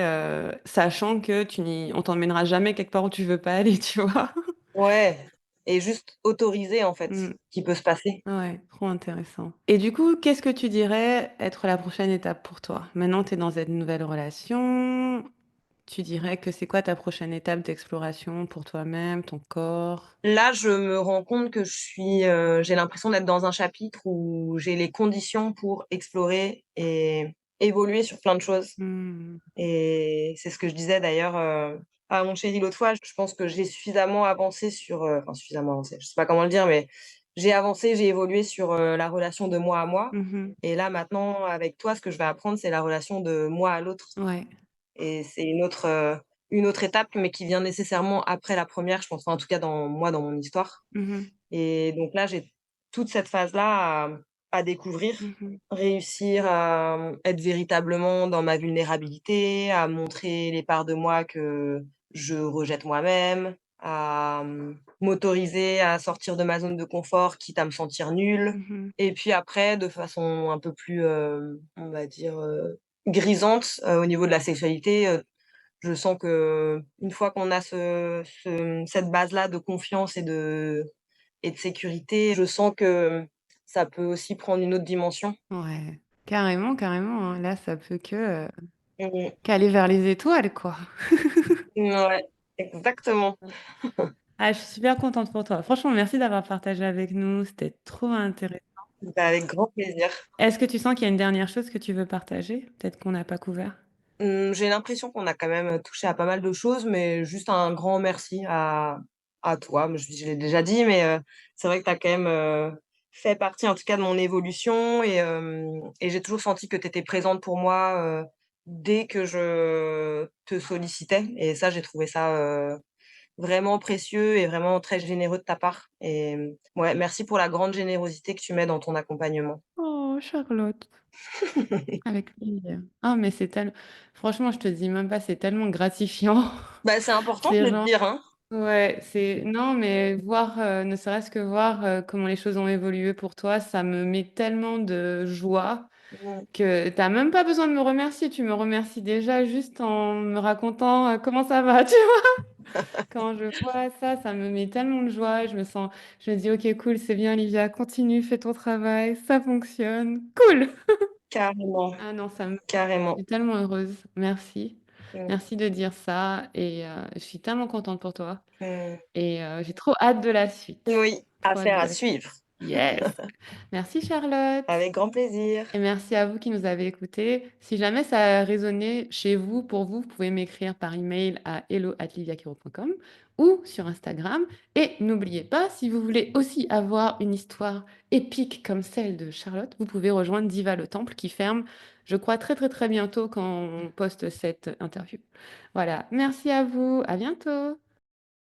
sachant que on t'emmènera jamais quelque part où tu veux pas aller», tu vois? ouais et juste autoriser, en fait, Mmh. ce qui peut se passer. Ouais, trop intéressant. Et du coup, qu'est-ce que tu dirais être la prochaine étape pour toi? Maintenant, tu es dans cette nouvelle relation, tu dirais que c'est quoi ta prochaine étape d'exploration pour toi-même, ton corps? Là, je me rends compte que j'ai l'impression d'être dans un chapitre où j'ai les conditions pour explorer et évoluer sur plein de choses Mmh. et c'est ce que je disais d'ailleurs, à mon chéri l'autre fois. Je pense que j'ai suffisamment avancé enfin suffisamment avancé, je sais pas comment le dire, mais j'ai avancé, j'ai évolué sur, la relation de moi à moi Mmh mh. et là, maintenant, avec toi, ce que je vais apprendre, c'est la relation de moi à l'autre Ouais. et c'est une autre étape, mais qui vient nécessairement après la première, je pense. Enfin, en tout cas, dans mon histoire. Mmh mh. Et donc là, j'ai toute cette phase-là à découvrir, Mmh mh. réussir à, être véritablement dans ma vulnérabilité, à montrer les parts de moi que je rejette moi-même, à, m'autoriser à sortir de ma zone de confort, quitte à me sentir nulle. Mmh mh. Et puis après, de façon un peu plus, on va dire, grisante, au niveau de la sexualité, je sens qu'une fois qu'on a cette base-là de confiance et de sécurité, je sens que ça peut aussi prendre une autre dimension. Ouais. Carrément, carrément, hein. Là, ça peut Mmh. qu'aller vers les étoiles, quoi. Ouais, exactement. Ah, je suis super contente pour toi. Franchement, merci d'avoir partagé avec nous, c'était trop intéressant. Bah, avec grand plaisir. Est-ce que tu sens qu'il y a une dernière chose que tu veux partager? Peut-être qu'on n'a pas couvert? J'ai l'impression qu'on a quand même touché à pas mal de choses, mais juste un grand merci à toi. Mais je l'ai déjà dit, mais c'est vrai que tu as quand même, fait partie, en tout cas, de mon évolution et j'ai toujours senti que tu étais présente pour moi, dès que je te sollicitais et ça, j'ai trouvé ça, vraiment précieux et vraiment très généreux de ta part et ouais, merci pour la grande générosité que tu mets dans ton accompagnement. Oh, Charlotte, avec plaisir. Ah, mais franchement, je te dis même pas, c'est tellement gratifiant. Bah, c'est important de C'est le genre dire, hein. ouais, non, mais voir, ne serait-ce que voir, comment les choses ont évolué pour toi, ça me met tellement de joie Mmh. que tu as même pas besoin de me remercier. Tu me remercies déjà juste en me racontant, comment ça va, tu vois? Quand je vois ça, ça me met tellement de joie. Je me dis: «OK, cool, c'est bien Olivia, continue, fais ton travail, ça fonctionne, cool!» Carrément, Ah non, ça me je carrément. suis tellement heureuse. Merci. Mmh, Merci de dire ça et je suis tellement contente pour toi mmh. et j'ai trop hâte de la suite. Oui, Trop hâte affaire de à la suite. suivre. Yes! Merci Charlotte Avec grand plaisir. et merci à vous qui nous avez écoutés. Si jamais ça a résonné chez vous, pour vous, vous pouvez m'écrire par email à hello@liviaquero.com ou sur Instagram et n'oubliez pas, si vous voulez aussi avoir une histoire épique comme celle de Charlotte, vous pouvez rejoindre Diva le Temple qui ferme, je crois, très, très, très bientôt quand on poste cette interview. Voilà, merci à vous, à bientôt!